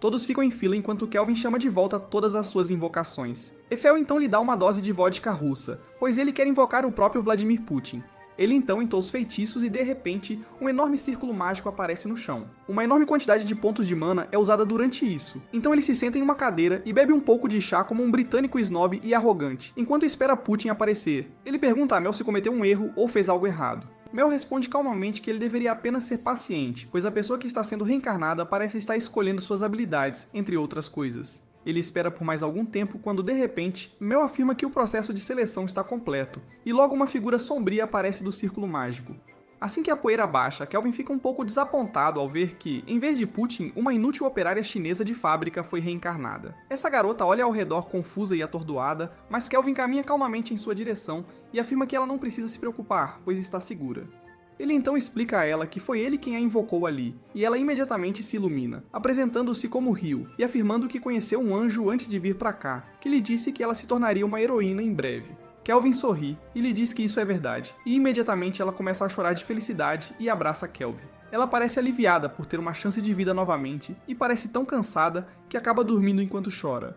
Todos ficam em fila enquanto Kelvin chama de volta todas as suas invocações. Eiffel então lhe dá uma dose de vodka russa, pois ele quer invocar o próprio Vladimir Putin. Ele então entoa os feitiços e de repente, um enorme círculo mágico aparece no chão. Uma enorme quantidade de pontos de mana é usada durante isso, então ele se senta em uma cadeira e bebe um pouco de chá como um britânico snob e arrogante, enquanto espera Putin aparecer. Ele pergunta a Mel se cometeu um erro ou fez algo errado. Mel responde calmamente que ele deveria apenas ser paciente, pois a pessoa que está sendo reencarnada parece estar escolhendo suas habilidades, entre outras coisas. Ele espera por mais algum tempo quando, de repente, Mel afirma que o processo de seleção está completo, e logo uma figura sombria aparece do círculo mágico. Assim que a poeira baixa, Kelvin fica um pouco desapontado ao ver que, em vez de Putin, uma inútil operária chinesa de fábrica foi reencarnada. Essa garota olha ao redor confusa e atordoada, mas Kelvin caminha calmamente em sua direção e afirma que ela não precisa se preocupar, pois está segura. Ele então explica a ela que foi ele quem a invocou ali, e ela imediatamente se ilumina, apresentando-se como Rio e afirmando que conheceu um anjo antes de vir pra cá, que lhe disse que ela se tornaria uma heroína em breve. Kelvin sorri e lhe diz que isso é verdade, e imediatamente ela começa a chorar de felicidade e abraça Kelvin. Ela parece aliviada por ter uma chance de vida novamente e parece tão cansada que acaba dormindo enquanto chora.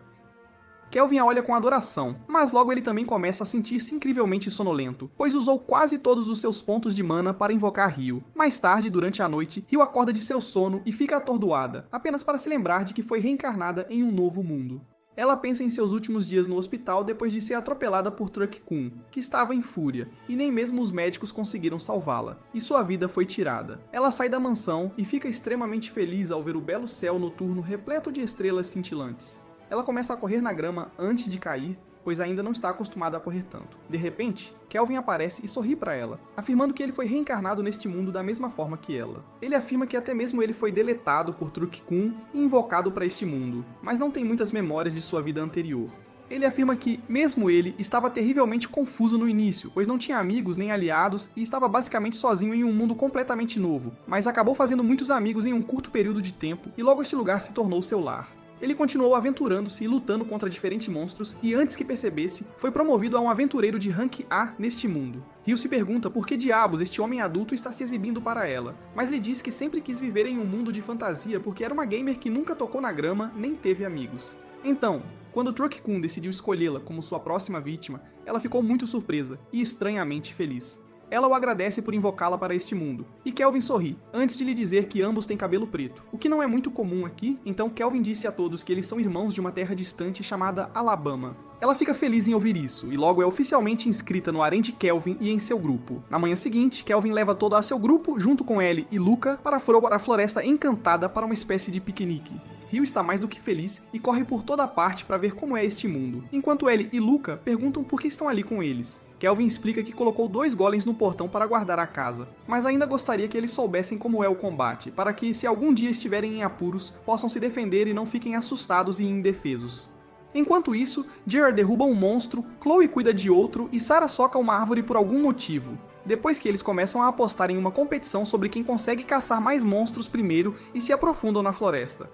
Kelvin a olha com adoração, mas logo ele também começa a sentir-se incrivelmente sonolento, pois usou quase todos os seus pontos de mana para invocar Rio. Mais tarde, durante a noite, Rio acorda de seu sono e fica atordoada, apenas para se lembrar de que foi reencarnada em um novo mundo. Ela pensa em seus últimos dias no hospital depois de ser atropelada por Truck-kun, que estava em fúria, e nem mesmo os médicos conseguiram salvá-la, e sua vida foi tirada. Ela sai da mansão e fica extremamente feliz ao ver o belo céu noturno repleto de estrelas cintilantes. Ela começa a correr na grama antes de cair, pois ainda não está acostumada a correr tanto. De repente, Kelvin aparece e sorri para ela, afirmando que ele foi reencarnado neste mundo da mesma forma que ela. Ele afirma que até mesmo ele foi deletado por Truck-kun e invocado para este mundo, mas não tem muitas memórias de sua vida anterior. Ele afirma que, mesmo ele, estava terrivelmente confuso no início, pois não tinha amigos nem aliados e estava basicamente sozinho em um mundo completamente novo, mas acabou fazendo muitos amigos em um curto período de tempo e logo este lugar se tornou seu lar. Ele continuou aventurando-se e lutando contra diferentes monstros e, antes que percebesse, foi promovido a um aventureiro de rank A neste mundo. Rio se pergunta por que diabos este homem adulto está se exibindo para ela, mas lhe diz que sempre quis viver em um mundo de fantasia porque era uma gamer que nunca tocou na grama nem teve amigos. Então, quando Truck-kun decidiu escolhê-la como sua próxima vítima, ela ficou muito surpresa e estranhamente feliz. Ela o agradece por invocá-la para este mundo, e Kelvin sorri, antes de lhe dizer que ambos têm cabelo preto, o que não é muito comum aqui, então Kelvin disse a todos que eles são irmãos de uma terra distante chamada Alabama. Ela fica feliz em ouvir isso, e logo é oficialmente inscrita no harém de Kelvin e em seu grupo. Na manhã seguinte, Kelvin leva todo a seu grupo, junto com Ellie e Luca, para a Floresta Encantada para uma espécie de piquenique. Rio está mais do que feliz e corre por toda parte para ver como é este mundo, enquanto Ellie e Luca perguntam por que estão ali com eles. Kelvin explica que colocou 2 golems no portão para guardar a casa, mas ainda gostaria que eles soubessem como é o combate, para que, se algum dia estiverem em apuros, possam se defender e não fiquem assustados e indefesos. Enquanto isso, Gerard derruba um monstro, Chloe cuida de outro e Sarah soca uma árvore por algum motivo. Depois que eles começam a apostar em uma competição sobre quem consegue caçar mais monstros primeiro e se aprofundam na floresta.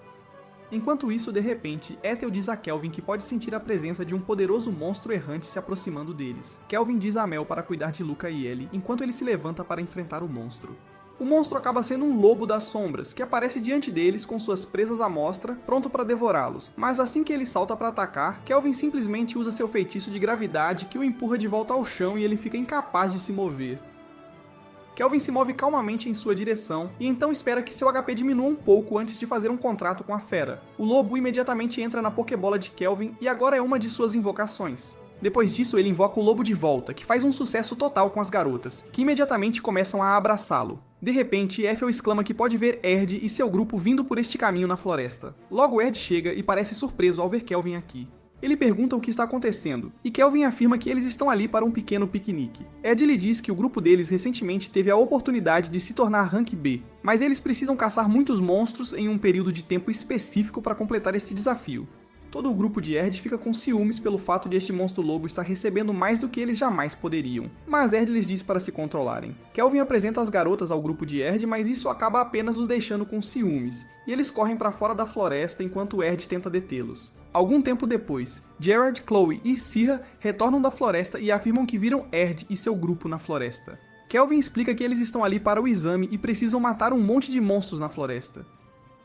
Enquanto isso, de repente, Ethel diz a Kelvin que pode sentir a presença de um poderoso monstro errante se aproximando deles. Kelvin diz a Mel para cuidar de Luca e Ellie, enquanto ele se levanta para enfrentar o monstro. O monstro acaba sendo um lobo das sombras, que aparece diante deles com suas presas à mostra, pronto para devorá-los. Mas assim que ele salta para atacar, Kelvin simplesmente usa seu feitiço de gravidade que o empurra de volta ao chão e ele fica incapaz de se mover. Kelvin se move calmamente em sua direção e então espera que seu HP diminua um pouco antes de fazer um contrato com a fera. O lobo imediatamente entra na Pokébola de Kelvin e agora é uma de suas invocações. Depois disso, ele invoca o lobo de volta, que faz um sucesso total com as garotas, que imediatamente começam a abraçá-lo. De repente, Ethel exclama que pode ver Erd e seu grupo vindo por este caminho na floresta. Logo Erd chega e parece surpreso ao ver Kelvin aqui. Ele pergunta o que está acontecendo, e Kelvin afirma que eles estão ali para um pequeno piquenique. Ed lhe diz que o grupo deles recentemente teve a oportunidade de se tornar Rank B, mas eles precisam caçar muitos monstros em um período de tempo específico para completar este desafio. Todo o grupo de Erd fica com ciúmes pelo fato de este monstro-lobo estar recebendo mais do que eles jamais poderiam, mas Erd lhes diz para se controlarem. Kelvin apresenta as garotas ao grupo de Erd, mas isso acaba apenas os deixando com ciúmes, e eles correm para fora da floresta enquanto Erd tenta detê-los. Algum tempo depois, Gerard, Chloe e Sierra retornam da floresta e afirmam que viram Erd e seu grupo na floresta. Kelvin explica que eles estão ali para o exame e precisam matar um monte de monstros na floresta.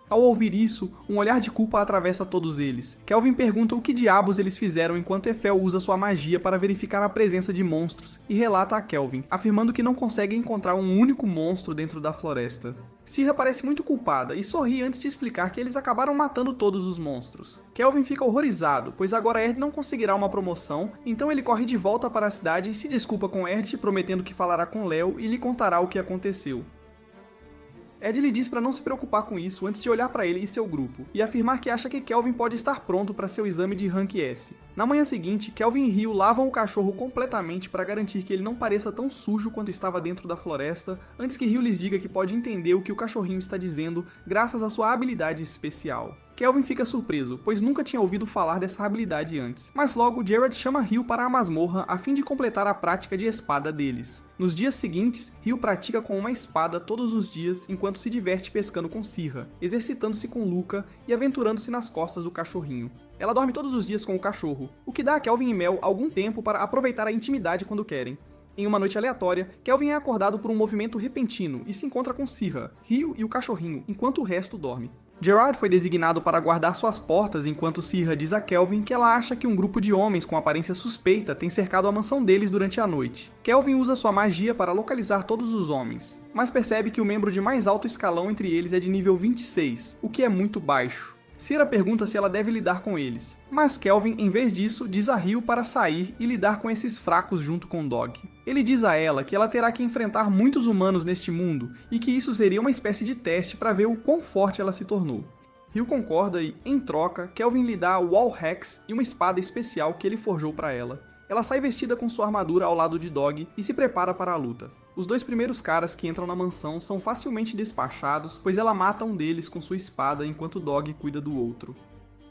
Ao ouvir isso, um olhar de culpa atravessa todos eles. Kelvin pergunta o que diabos eles fizeram enquanto Ethel usa sua magia para verificar a presença de monstros e relata a Kelvin, afirmando que não consegue encontrar um único monstro dentro da floresta. Sierra parece muito culpada e sorri antes de explicar que eles acabaram matando todos os monstros. Kelvin fica horrorizado, pois agora Erd não conseguirá uma promoção, então ele corre de volta para a cidade e se desculpa com Erd, prometendo que falará com Leo e lhe contará o que aconteceu. Ed lhe diz para não se preocupar com isso antes de olhar para ele e seu grupo, e afirmar que acha que Kelvin pode estar pronto para seu exame de Rank S. Na manhã seguinte, Kelvin e Rio lavam o cachorro completamente para garantir que ele não pareça tão sujo quanto estava dentro da floresta, antes que Rio lhes diga que pode entender o que o cachorrinho está dizendo graças à sua habilidade especial. Kelvin fica surpreso, pois nunca tinha ouvido falar dessa habilidade antes, mas logo Gerard chama Rio para a masmorra a fim de completar a prática de espada deles. Nos dias seguintes, Rio pratica com uma espada todos os dias enquanto se diverte pescando com Sierra, exercitando-se com Luca e aventurando-se nas costas do cachorrinho. Ela dorme todos os dias com o cachorro, o que dá a Kelvin e Mel algum tempo para aproveitar a intimidade quando querem. Em uma noite aleatória, Kelvin é acordado por um movimento repentino e se encontra com Sierra, Rio e o cachorrinho, enquanto o resto dorme. Gerard foi designado para guardar suas portas enquanto Sierra diz a Kelvin que ela acha que um grupo de homens com aparência suspeita tem cercado a mansão deles durante a noite. Kelvin usa sua magia para localizar todos os homens, mas percebe que o membro de mais alto escalão entre eles é de nível 26, o que é muito baixo. Sierra pergunta se ela deve lidar com eles, mas Kelvin, em vez disso, diz a Rio para sair e lidar com esses fracos junto com Dog. Ele diz a ela que ela terá que enfrentar muitos humanos neste mundo e que isso seria uma espécie de teste para ver o quão forte ela se tornou. Rio concorda e, em troca, Kelvin lhe dá a Wall Hex e uma espada especial que ele forjou para ela. Ela sai vestida com sua armadura ao lado de Dog e se prepara para a luta. Os dois primeiros caras que entram na mansão são facilmente despachados, pois ela mata um deles com sua espada enquanto Dog cuida do outro.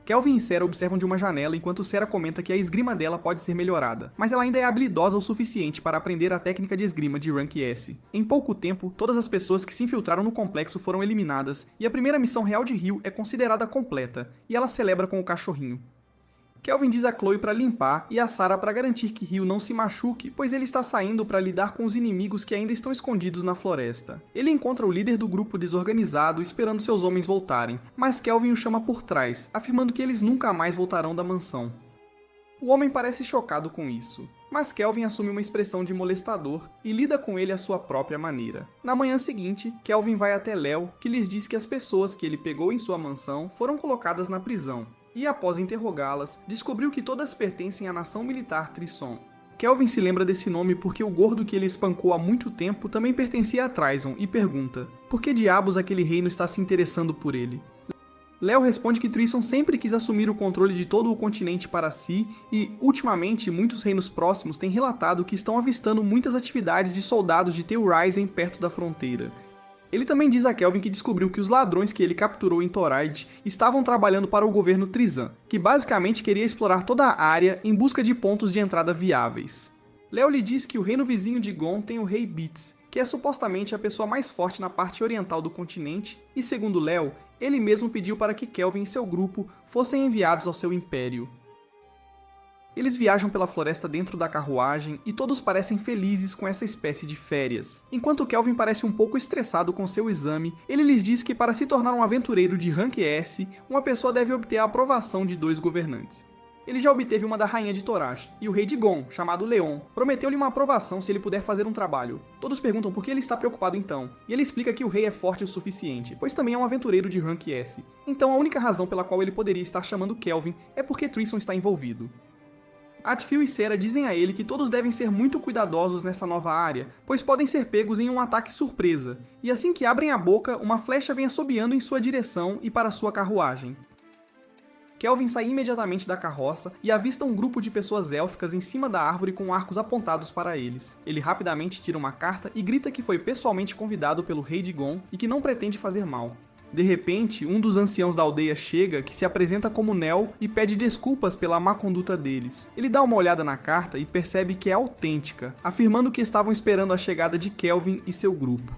Kelvin e Sarah observam de uma janela enquanto Sarah comenta que a esgrima dela pode ser melhorada, mas ela ainda é habilidosa o suficiente para aprender a técnica de esgrima de Rank S. Em pouco tempo, todas as pessoas que se infiltraram no complexo foram eliminadas, e a primeira missão real de Rio é considerada completa, e ela celebra com o cachorrinho. Kelvin diz a Chloe para limpar e a Sarah para garantir que Rio não se machuque, pois ele está saindo para lidar com os inimigos que ainda estão escondidos na floresta. Ele encontra o líder do grupo desorganizado esperando seus homens voltarem, mas Kelvin o chama por trás, afirmando que eles nunca mais voltarão da mansão. O homem parece chocado com isso, mas Kelvin assume uma expressão de molestador e lida com ele à sua própria maneira. Na manhã seguinte, Kelvin vai até Leo, que lhes diz que as pessoas que ele pegou em sua mansão foram colocadas na prisão. E após interrogá-las, descobriu que todas pertencem à nação militar Trisson. Kelvin se lembra desse nome porque o gordo que ele espancou há muito tempo também pertencia a Trisson e pergunta: por que diabos aquele reino está se interessando por ele? Leo responde que Trisson sempre quis assumir o controle de todo o continente para si e, ultimamente, muitos reinos próximos têm relatado que estão avistando muitas atividades de soldados de Theoryzen perto da fronteira. Ele também diz a Kelvin que descobriu que os ladrões que ele capturou em Toride estavam trabalhando para o governo Trizan, que basicamente queria explorar toda a área em busca de pontos de entrada viáveis. Leo lhe diz que o reino vizinho de Gon tem o rei Bits, que é supostamente a pessoa mais forte na parte oriental do continente, e segundo Leo, ele mesmo pediu para que Kelvin e seu grupo fossem enviados ao seu império. Eles viajam pela floresta dentro da carruagem e todos parecem felizes com essa espécie de férias. Enquanto Kelvin parece um pouco estressado com seu exame, ele lhes diz que para se tornar um aventureiro de Rank S, uma pessoa deve obter a aprovação de 2 governantes. Ele já obteve uma da rainha de Torash, e o rei de Gon, chamado Leon, prometeu-lhe uma aprovação se ele puder fazer um trabalho. Todos perguntam por que ele está preocupado então, e ele explica que o rei é forte o suficiente, pois também é um aventureiro de Rank S. Então a única razão pela qual ele poderia estar chamando Kelvin é porque Trisson está envolvido. Atfill e Cera dizem a ele que todos devem ser muito cuidadosos nessa nova área, pois podem ser pegos em um ataque surpresa, e assim que abrem a boca, uma flecha vem assobiando em sua direção e para sua carruagem. Kelvin sai imediatamente da carroça e avista um grupo de pessoas élficas em cima da árvore com arcos apontados para eles. Ele rapidamente tira uma carta e grita que foi pessoalmente convidado pelo rei de Gon e que não pretende fazer mal. De repente, um dos anciãos da aldeia chega, que se apresenta como Nel e pede desculpas pela má conduta deles. Ele dá uma olhada na carta e percebe que é autêntica, afirmando que estavam esperando a chegada de Kelvin e seu grupo.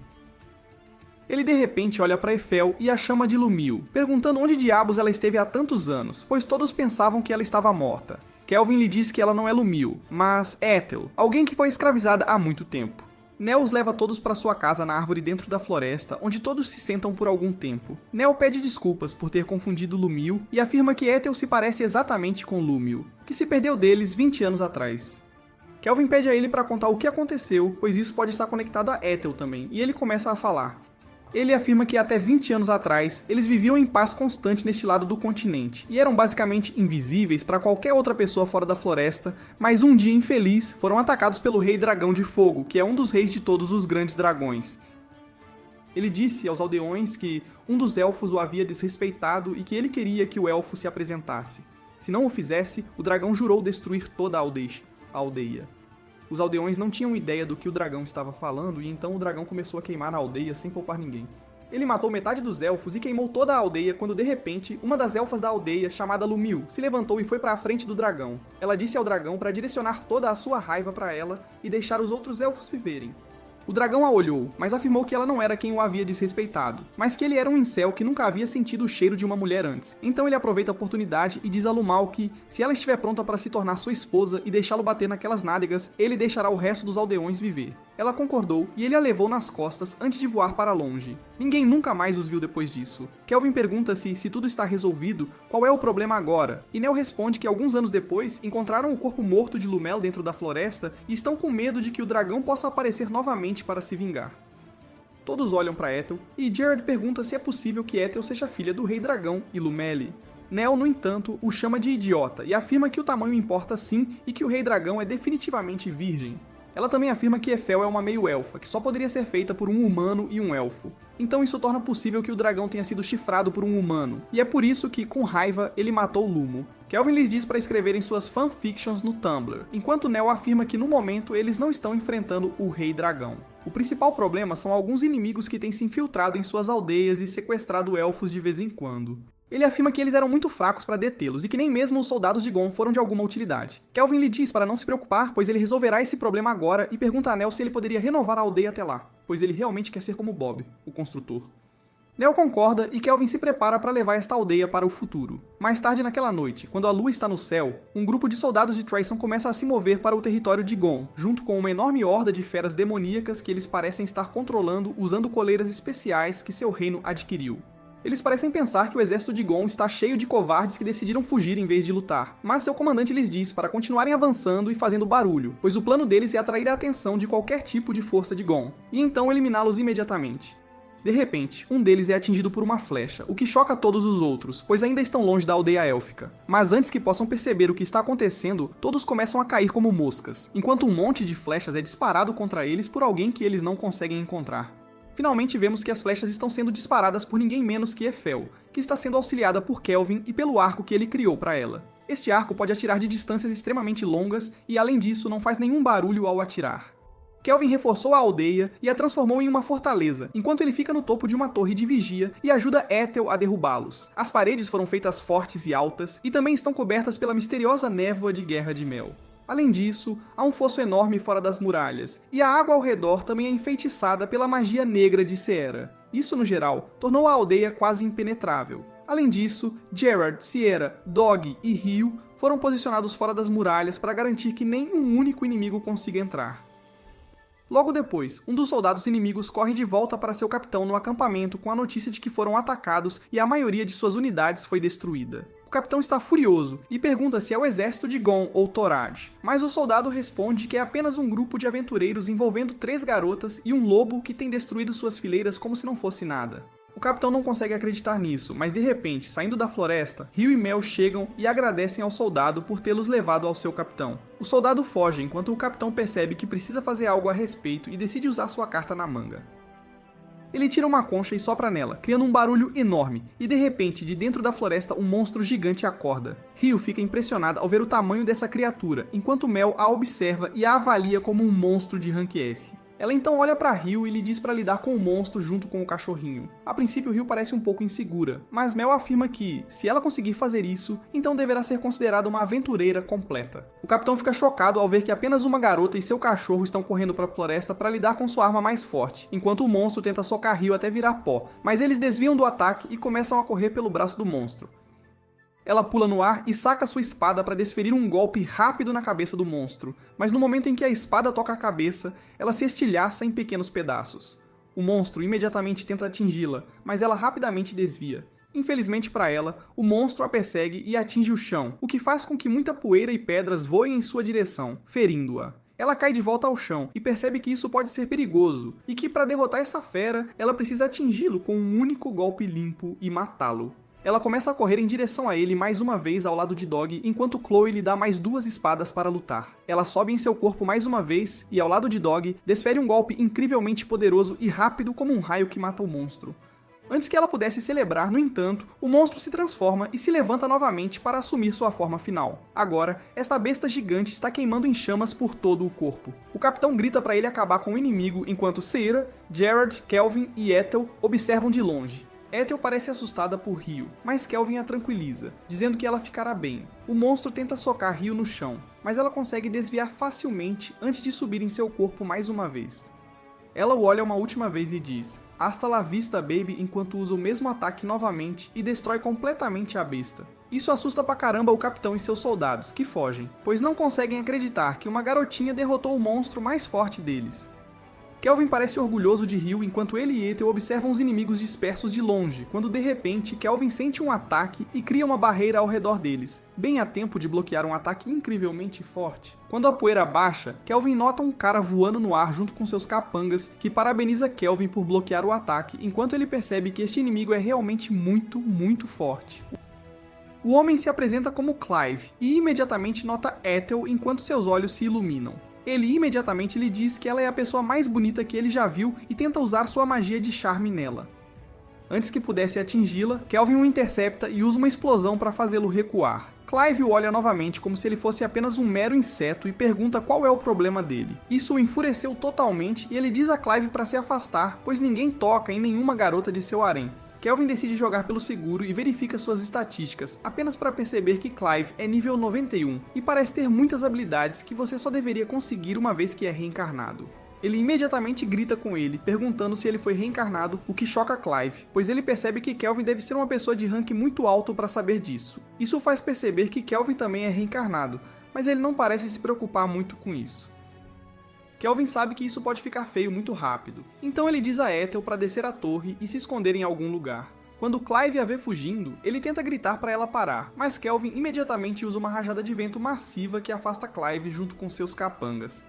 Ele de repente olha para Eiffel e a chama de Lumiu, perguntando onde diabos ela esteve há tantos anos, pois todos pensavam que ela estava morta. Kelvin lhe diz que ela não é Lumiu, mas Ethel, alguém que foi escravizada há muito tempo. Nel os leva todos para sua casa na árvore dentro da floresta, onde todos se sentam por algum tempo. Nel pede desculpas por ter confundido Lumiu e afirma que Ethel se parece exatamente com Lumiu, que se perdeu deles 20 anos atrás. Kelvin pede a ele para contar o que aconteceu, pois isso pode estar conectado a Ethel também, e ele começa a falar. Ele afirma que até 20 anos atrás, eles viviam em paz constante neste lado do continente, e eram basicamente invisíveis para qualquer outra pessoa fora da floresta, mas um dia infeliz foram atacados pelo Rei Dragão de Fogo, que é um dos reis de todos os grandes dragões. Ele disse aos aldeões que um dos elfos o havia desrespeitado e que ele queria que o elfo se apresentasse. Se não o fizesse, o dragão jurou destruir toda a aldeia. Os aldeões não tinham ideia do que o dragão estava falando e então o dragão começou a queimar a aldeia sem poupar ninguém. Ele matou metade dos elfos e queimou toda a aldeia quando de repente uma das elfas da aldeia, chamada Lumiu, se levantou e foi para a frente do dragão. Ela disse ao dragão para direcionar toda a sua raiva para ela e deixar os outros elfos viverem. O dragão a olhou, mas afirmou que ela não era quem o havia desrespeitado, mas que ele era um incel que nunca havia sentido o cheiro de uma mulher antes. Então ele aproveita a oportunidade e diz a Lumal que, se ela estiver pronta para se tornar sua esposa e deixá-lo bater naquelas nádegas, ele deixará o resto dos aldeões viver. Ela concordou e ele a levou nas costas antes de voar para longe. Ninguém nunca mais os viu depois disso. Kelvin pergunta se tudo está resolvido, qual é o problema agora? E Nel responde que alguns anos depois encontraram o corpo morto de Lumel dentro da floresta e estão com medo de que o dragão possa aparecer novamente para se vingar. Todos olham para Ethel e Gerard pergunta se é possível que Ethel seja filha do Rei Dragão e Lumele. Nel, no entanto, o chama de idiota e afirma que o tamanho importa sim e que o Rei Dragão é definitivamente virgem. Ela também afirma que Eiffel é uma meio-elfa, que só poderia ser feita por um humano e um elfo. Então isso torna possível que o dragão tenha sido chifrado por um humano, e é por isso que, com raiva, ele matou Lumo. Kelvin lhes diz para escreverem suas fanfictions no Tumblr, enquanto Nel afirma que no momento eles não estão enfrentando o Rei Dragão. O principal problema são alguns inimigos que têm se infiltrado em suas aldeias e sequestrado elfos de vez em quando. Ele afirma que eles eram muito fracos para detê-los e que nem mesmo os soldados de Gon foram de alguma utilidade. Kelvin lhe diz para não se preocupar, pois ele resolverá esse problema agora e pergunta a Nel se ele poderia renovar a aldeia até lá, pois ele realmente quer ser como Bob, o construtor. Nel concorda e Kelvin se prepara para levar esta aldeia para o futuro. Mais tarde naquela noite, quando a lua está no céu, um grupo de soldados de Trayson começa a se mover para o território de Gon, junto com uma enorme horda de feras demoníacas que eles parecem estar controlando usando coleiras especiais que seu reino adquiriu. Eles parecem pensar que o exército de Gon está cheio de covardes que decidiram fugir em vez de lutar, mas seu comandante lhes diz para continuarem avançando e fazendo barulho, pois o plano deles é atrair a atenção de qualquer tipo de força de Gon, e então eliminá-los imediatamente. De repente, um deles é atingido por uma flecha, o que choca todos os outros, pois ainda estão longe da aldeia élfica. Mas antes que possam perceber o que está acontecendo, todos começam a cair como moscas, enquanto um monte de flechas é disparado contra eles por alguém que eles não conseguem encontrar. Finalmente vemos que as flechas estão sendo disparadas por ninguém menos que Eiffel, que está sendo auxiliada por Kelvin e pelo arco que ele criou para ela. Este arco pode atirar de distâncias extremamente longas e, além disso, não faz nenhum barulho ao atirar. Kelvin reforçou a aldeia e a transformou em uma fortaleza, enquanto ele fica no topo de uma torre de vigia e ajuda Ethel a derrubá-los. As paredes foram feitas fortes e altas e também estão cobertas pela misteriosa névoa de Guerra de Mel. Além disso, há um fosso enorme fora das muralhas, e a água ao redor também é enfeitiçada pela magia negra de Sierra. Isso, no geral, tornou a aldeia quase impenetrável. Além disso, Gerard, Sierra, Dog e Rio foram posicionados fora das muralhas para garantir que nem um único inimigo consiga entrar. Logo depois, um dos soldados inimigos corre de volta para seu capitão no acampamento com a notícia de que foram atacados e a maioria de suas unidades foi destruída. O capitão está furioso e pergunta se é o exército de Gon ou Torad, mas o soldado responde que é apenas um grupo de aventureiros envolvendo 3 garotas e um lobo que tem destruído suas fileiras como se não fosse nada. O capitão não consegue acreditar nisso, mas de repente, saindo da floresta, Rio e Mel chegam e agradecem ao soldado por tê-los levado ao seu capitão. O soldado foge enquanto o capitão percebe que precisa fazer algo a respeito e decide usar sua carta na manga. Ele tira uma concha e sopra nela, criando um barulho enorme, e de repente, de dentro da floresta, um monstro gigante acorda. Rio fica impressionada ao ver o tamanho dessa criatura, enquanto Mel a observa e a avalia como um monstro de Rank S. Ela então olha para Rio e lhe diz para lidar com o monstro junto com o cachorrinho. A princípio, Rio parece um pouco insegura, mas Mel afirma que, se ela conseguir fazer isso, então deverá ser considerada uma aventureira completa. O capitão fica chocado ao ver que apenas uma garota e seu cachorro estão correndo para a floresta para lidar com sua arma mais forte, enquanto o monstro tenta socar Rio até virar pó, mas eles desviam do ataque e começam a correr pelo braço do monstro. Ela pula no ar e saca sua espada para desferir um golpe rápido na cabeça do monstro, mas no momento em que a espada toca a cabeça, ela se estilhaça em pequenos pedaços. O monstro imediatamente tenta atingi-la, mas ela rapidamente desvia. Infelizmente para ela, o monstro a persegue e atinge o chão, o que faz com que muita poeira e pedras voem em sua direção, ferindo-a. Ela cai de volta ao chão e percebe que isso pode ser perigoso, e que para derrotar essa fera, ela precisa atingi-lo com um único golpe limpo e matá-lo. Ela começa a correr em direção a ele mais uma vez ao lado de Dog, enquanto Chloe lhe dá mais 2 espadas para lutar. Ela sobe em seu corpo mais uma vez e, ao lado de Dog, desfere um golpe incrivelmente poderoso e rápido como um raio que mata o monstro. Antes que ela pudesse celebrar, no entanto, o monstro se transforma e se levanta novamente para assumir sua forma final. Agora, esta besta gigante está queimando em chamas por todo o corpo. O capitão grita para ele acabar com o inimigo, enquanto Seira, Jared, Kelvin e Ethel observam de longe. Ethel parece assustada por Rio, mas Kelvin a tranquiliza, dizendo que ela ficará bem. O monstro tenta socar Rio no chão, mas ela consegue desviar facilmente antes de subir em seu corpo mais uma vez. Ela o olha uma última vez e diz, "Hasta la vista, baby", enquanto usa o mesmo ataque novamente e destrói completamente a besta. Isso assusta pra caramba o capitão e seus soldados, que fogem, pois não conseguem acreditar que uma garotinha derrotou o monstro mais forte deles. Kelvin parece orgulhoso de Rio enquanto ele e Ethel observam os inimigos dispersos de longe, quando de repente Kelvin sente um ataque e cria uma barreira ao redor deles, bem a tempo de bloquear um ataque incrivelmente forte. Quando a poeira baixa, Kelvin nota um cara voando no ar junto com seus capangas, que parabeniza Kelvin por bloquear o ataque, enquanto ele percebe que este inimigo é realmente muito forte. O homem se apresenta como Clive e imediatamente nota Ethel enquanto seus olhos se iluminam. Ele imediatamente lhe diz que ela é a pessoa mais bonita que ele já viu e tenta usar sua magia de charme nela. Antes que pudesse atingi-la, Kelvin o intercepta e usa uma explosão para fazê-lo recuar. Clive o olha novamente como se ele fosse apenas um mero inseto e pergunta qual é o problema dele. Isso o enfureceu totalmente e ele diz a Clive para se afastar, pois ninguém toca em nenhuma garota de seu harém. Kelvin decide jogar pelo seguro e verifica suas estatísticas, apenas para perceber que Clive é nível 91 e parece ter muitas habilidades que você só deveria conseguir uma vez que é reencarnado. Ele imediatamente grita com ele, perguntando se ele foi reencarnado, o que choca Clive, pois ele percebe que Kelvin deve ser uma pessoa de rank muito alto para saber disso. Isso faz perceber que Kelvin também é reencarnado, mas ele não parece se preocupar muito com isso. Kelvin sabe que isso pode ficar feio muito rápido, então ele diz a Ethel para descer a torre e se esconder em algum lugar. Quando Clive a vê fugindo, ele tenta gritar para ela parar, mas Kelvin imediatamente usa uma rajada de vento massiva que afasta Clive junto com seus capangas.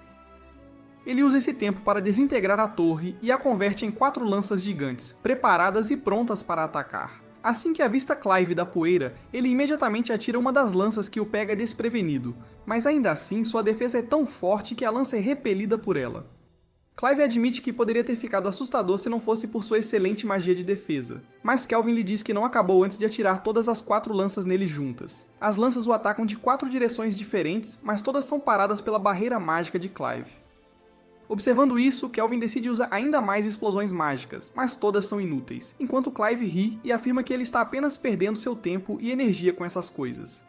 Ele usa esse tempo para desintegrar a torre e a converte em 4 lanças gigantes, preparadas e prontas para atacar. Assim que avista Clive da poeira, ele imediatamente atira uma das lanças que o pega desprevenido, mas ainda assim sua defesa é tão forte que a lança é repelida por ela. Clive admite que poderia ter ficado assustador se não fosse por sua excelente magia de defesa, mas Kelvin lhe diz que não acabou antes de atirar todas as 4 lanças nele juntas. As lanças o atacam de 4 direções diferentes, mas todas são paradas pela barreira mágica de Clive. Observando isso, Kelvin decide usar ainda mais explosões mágicas, mas todas são inúteis, enquanto Clive ri e afirma que ele está apenas perdendo seu tempo e energia com essas coisas.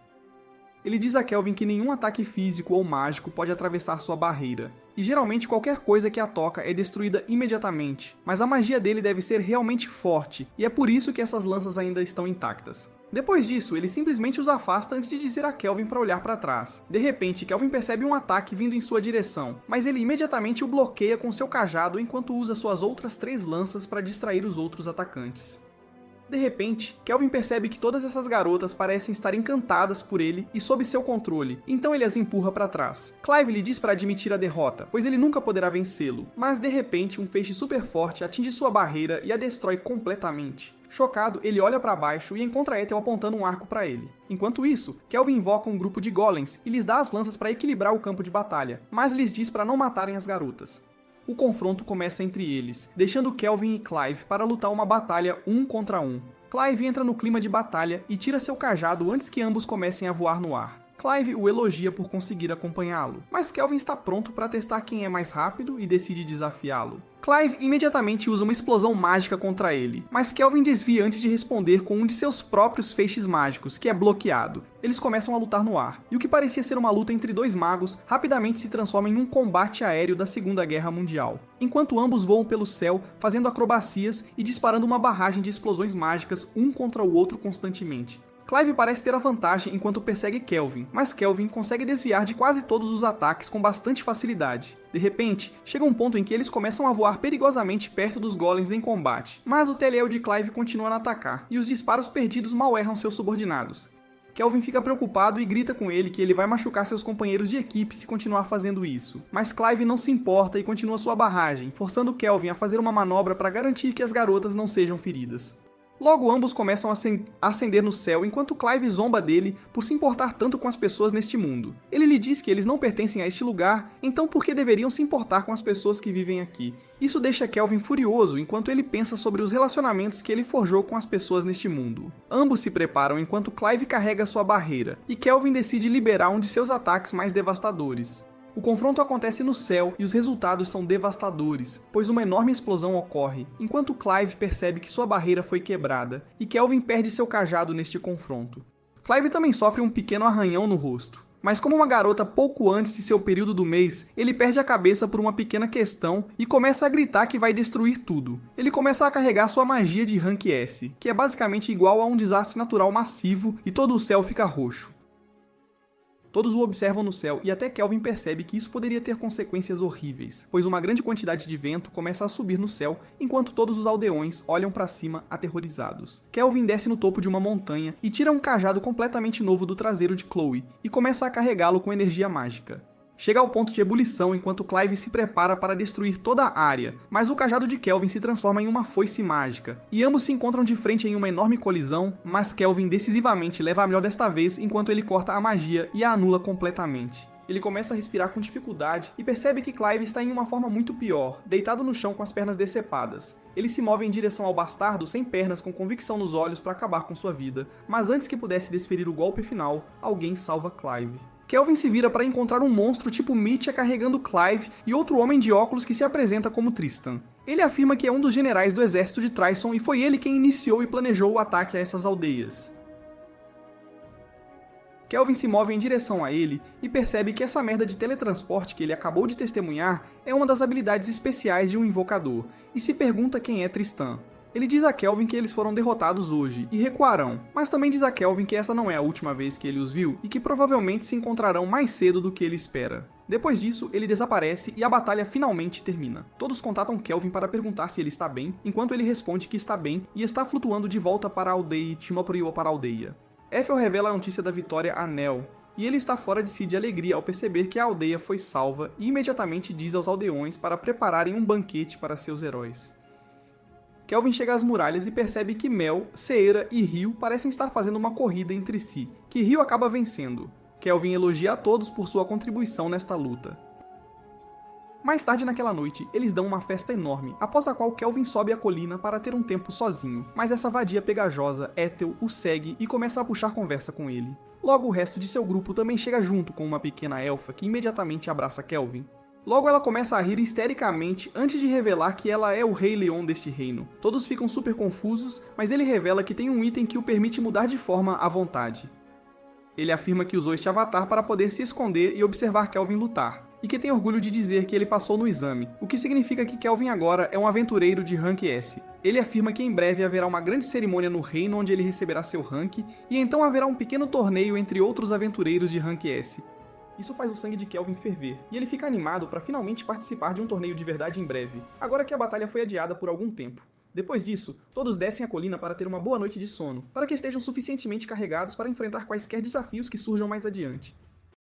Ele diz a Kelvin que nenhum ataque físico ou mágico pode atravessar sua barreira, e geralmente qualquer coisa que a toca é destruída imediatamente, mas a magia dele deve ser realmente forte, e é por isso que essas lanças ainda estão intactas. Depois disso, ele simplesmente os afasta antes de dizer a Kelvin para olhar para trás. De repente, Kelvin percebe um ataque vindo em sua direção, mas ele imediatamente o bloqueia com seu cajado enquanto usa suas outras 3 lanças para distrair os outros atacantes. De repente, Kelvin percebe que todas essas garotas parecem estar encantadas por ele e sob seu controle, então ele as empurra para trás. Clive lhe diz para admitir a derrota, pois ele nunca poderá vencê-lo, mas de repente um feixe super forte atinge sua barreira e a destrói completamente. Chocado, ele olha para baixo e encontra Ethel apontando um arco para ele. Enquanto isso, Kelvin invoca um grupo de golems e lhes dá as lanças para equilibrar o campo de batalha, mas lhes diz para não matarem as garotas. O confronto começa entre eles, deixando Kelvin e Clive para lutar uma batalha 1 contra 1. Clive entra no clima de batalha e tira seu cajado antes que ambos comecem a voar no ar. Clive o elogia por conseguir acompanhá-lo, mas Kelvin está pronto para testar quem é mais rápido e decide desafiá-lo. Clive imediatamente usa uma explosão mágica contra ele, mas Kelvin desvia antes de responder com um de seus próprios feixes mágicos, que é bloqueado. Eles começam a lutar no ar, e o que parecia ser uma luta entre dois magos rapidamente se transforma em um combate aéreo da Segunda Guerra Mundial, enquanto ambos voam pelo céu, fazendo acrobacias e disparando uma barragem de explosões mágicas um contra o outro constantemente. Clive parece ter a vantagem enquanto persegue Kelvin, mas Kelvin consegue desviar de quase todos os ataques com bastante facilidade. De repente, chega um ponto em que eles começam a voar perigosamente perto dos golems em combate, mas o Teleel de Clive continua a atacar, e os disparos perdidos mal erram seus subordinados. Kelvin fica preocupado e grita com ele que ele vai machucar seus companheiros de equipe se continuar fazendo isso, mas Clive não se importa e continua sua barragem, forçando Kelvin a fazer uma manobra para garantir que as garotas não sejam feridas. Logo ambos começam a ascender no céu enquanto Clive zomba dele por se importar tanto com as pessoas neste mundo. Ele lhe diz que eles não pertencem a este lugar, então por que deveriam se importar com as pessoas que vivem aqui? Isso deixa Kelvin furioso enquanto ele pensa sobre os relacionamentos que ele forjou com as pessoas neste mundo. Ambos se preparam enquanto Clive carrega sua barreira, e Kelvin decide liberar um de seus ataques mais devastadores. O confronto acontece no céu e os resultados são devastadores, pois uma enorme explosão ocorre, enquanto Clive percebe que sua barreira foi quebrada, e Kelvin perde seu cajado neste confronto. Clive também sofre um pequeno arranhão no rosto, mas como uma garota pouco antes de seu período do mês, ele perde a cabeça por uma pequena questão e começa a gritar que vai destruir tudo. Ele começa a carregar sua magia de Rank S, que é basicamente igual a um desastre natural massivo e todo o céu fica roxo. Todos o observam no céu e até Kelvin percebe que isso poderia ter consequências horríveis, pois uma grande quantidade de vento começa a subir no céu enquanto todos os aldeões olham para cima aterrorizados. Kelvin desce no topo de uma montanha e tira um cajado completamente novo do traseiro de Chloe e começa a carregá-lo com energia mágica. Chega ao ponto de ebulição enquanto Clive se prepara para destruir toda a área, mas o cajado de Kelvin se transforma em uma foice mágica, e ambos se encontram de frente em uma enorme colisão, mas Kelvin decisivamente leva a melhor desta vez enquanto ele corta a magia e a anula completamente. Ele começa a respirar com dificuldade e percebe que Clive está em uma forma muito pior, deitado no chão com as pernas decepadas. Ele se move em direção ao bastardo sem pernas com convicção nos olhos para acabar com sua vida, mas antes que pudesse desferir o golpe final, alguém salva Clive. Kelvin se vira para encontrar um monstro tipo Mitya carregando Clive e outro homem de óculos que se apresenta como Tristan. Ele afirma que é um dos generais do exército de Tristan e foi ele quem iniciou e planejou o ataque a essas aldeias. Kelvin se move em direção a ele e percebe que essa merda de teletransporte que ele acabou de testemunhar é uma das habilidades especiais de um invocador, e se pergunta quem é Tristan. Ele diz a Kelvin que eles foram derrotados hoje e recuarão, mas também diz a Kelvin que essa não é a última vez que ele os viu e que provavelmente se encontrarão mais cedo do que ele espera. Depois disso, ele desaparece e a batalha finalmente termina. Todos contatam Kelvin para perguntar se ele está bem, enquanto ele responde que está bem e está flutuando de volta para a aldeia Timoprio para a aldeia. Ethel revela a notícia da vitória a Nell, e ele está fora de si de alegria ao perceber que a aldeia foi salva e imediatamente diz aos aldeões para prepararem um banquete para seus heróis. Kelvin chega às muralhas e percebe que Mel, Seira e Ryo parecem estar fazendo uma corrida entre si, que Ryo acaba vencendo. Kelvin elogia a todos por sua contribuição nesta luta. Mais tarde naquela noite, eles dão uma festa enorme, após a qual Kelvin sobe a colina para ter um tempo sozinho, mas essa vadia pegajosa, Ethel, o segue e começa a puxar conversa com ele. Logo o resto de seu grupo também chega junto com uma pequena elfa que imediatamente abraça Kelvin. Logo ela começa a rir histericamente antes de revelar que ela é o Rei Leão deste reino. Todos ficam super confusos, mas ele revela que tem um item que o permite mudar de forma à vontade. Ele afirma que usou este avatar para poder se esconder e observar Kelvin lutar, e que tem orgulho de dizer que ele passou no exame, o que significa que Kelvin agora é um aventureiro de Rank S. Ele afirma que em breve haverá uma grande cerimônia no reino onde ele receberá seu rank, e então haverá um pequeno torneio entre outros aventureiros de Rank S. Isso faz o sangue de Kelvin ferver, e ele fica animado para finalmente participar de um torneio de verdade em breve, agora que a batalha foi adiada por algum tempo. Depois disso, todos descem a colina para ter uma boa noite de sono, para que estejam suficientemente carregados para enfrentar quaisquer desafios que surjam mais adiante.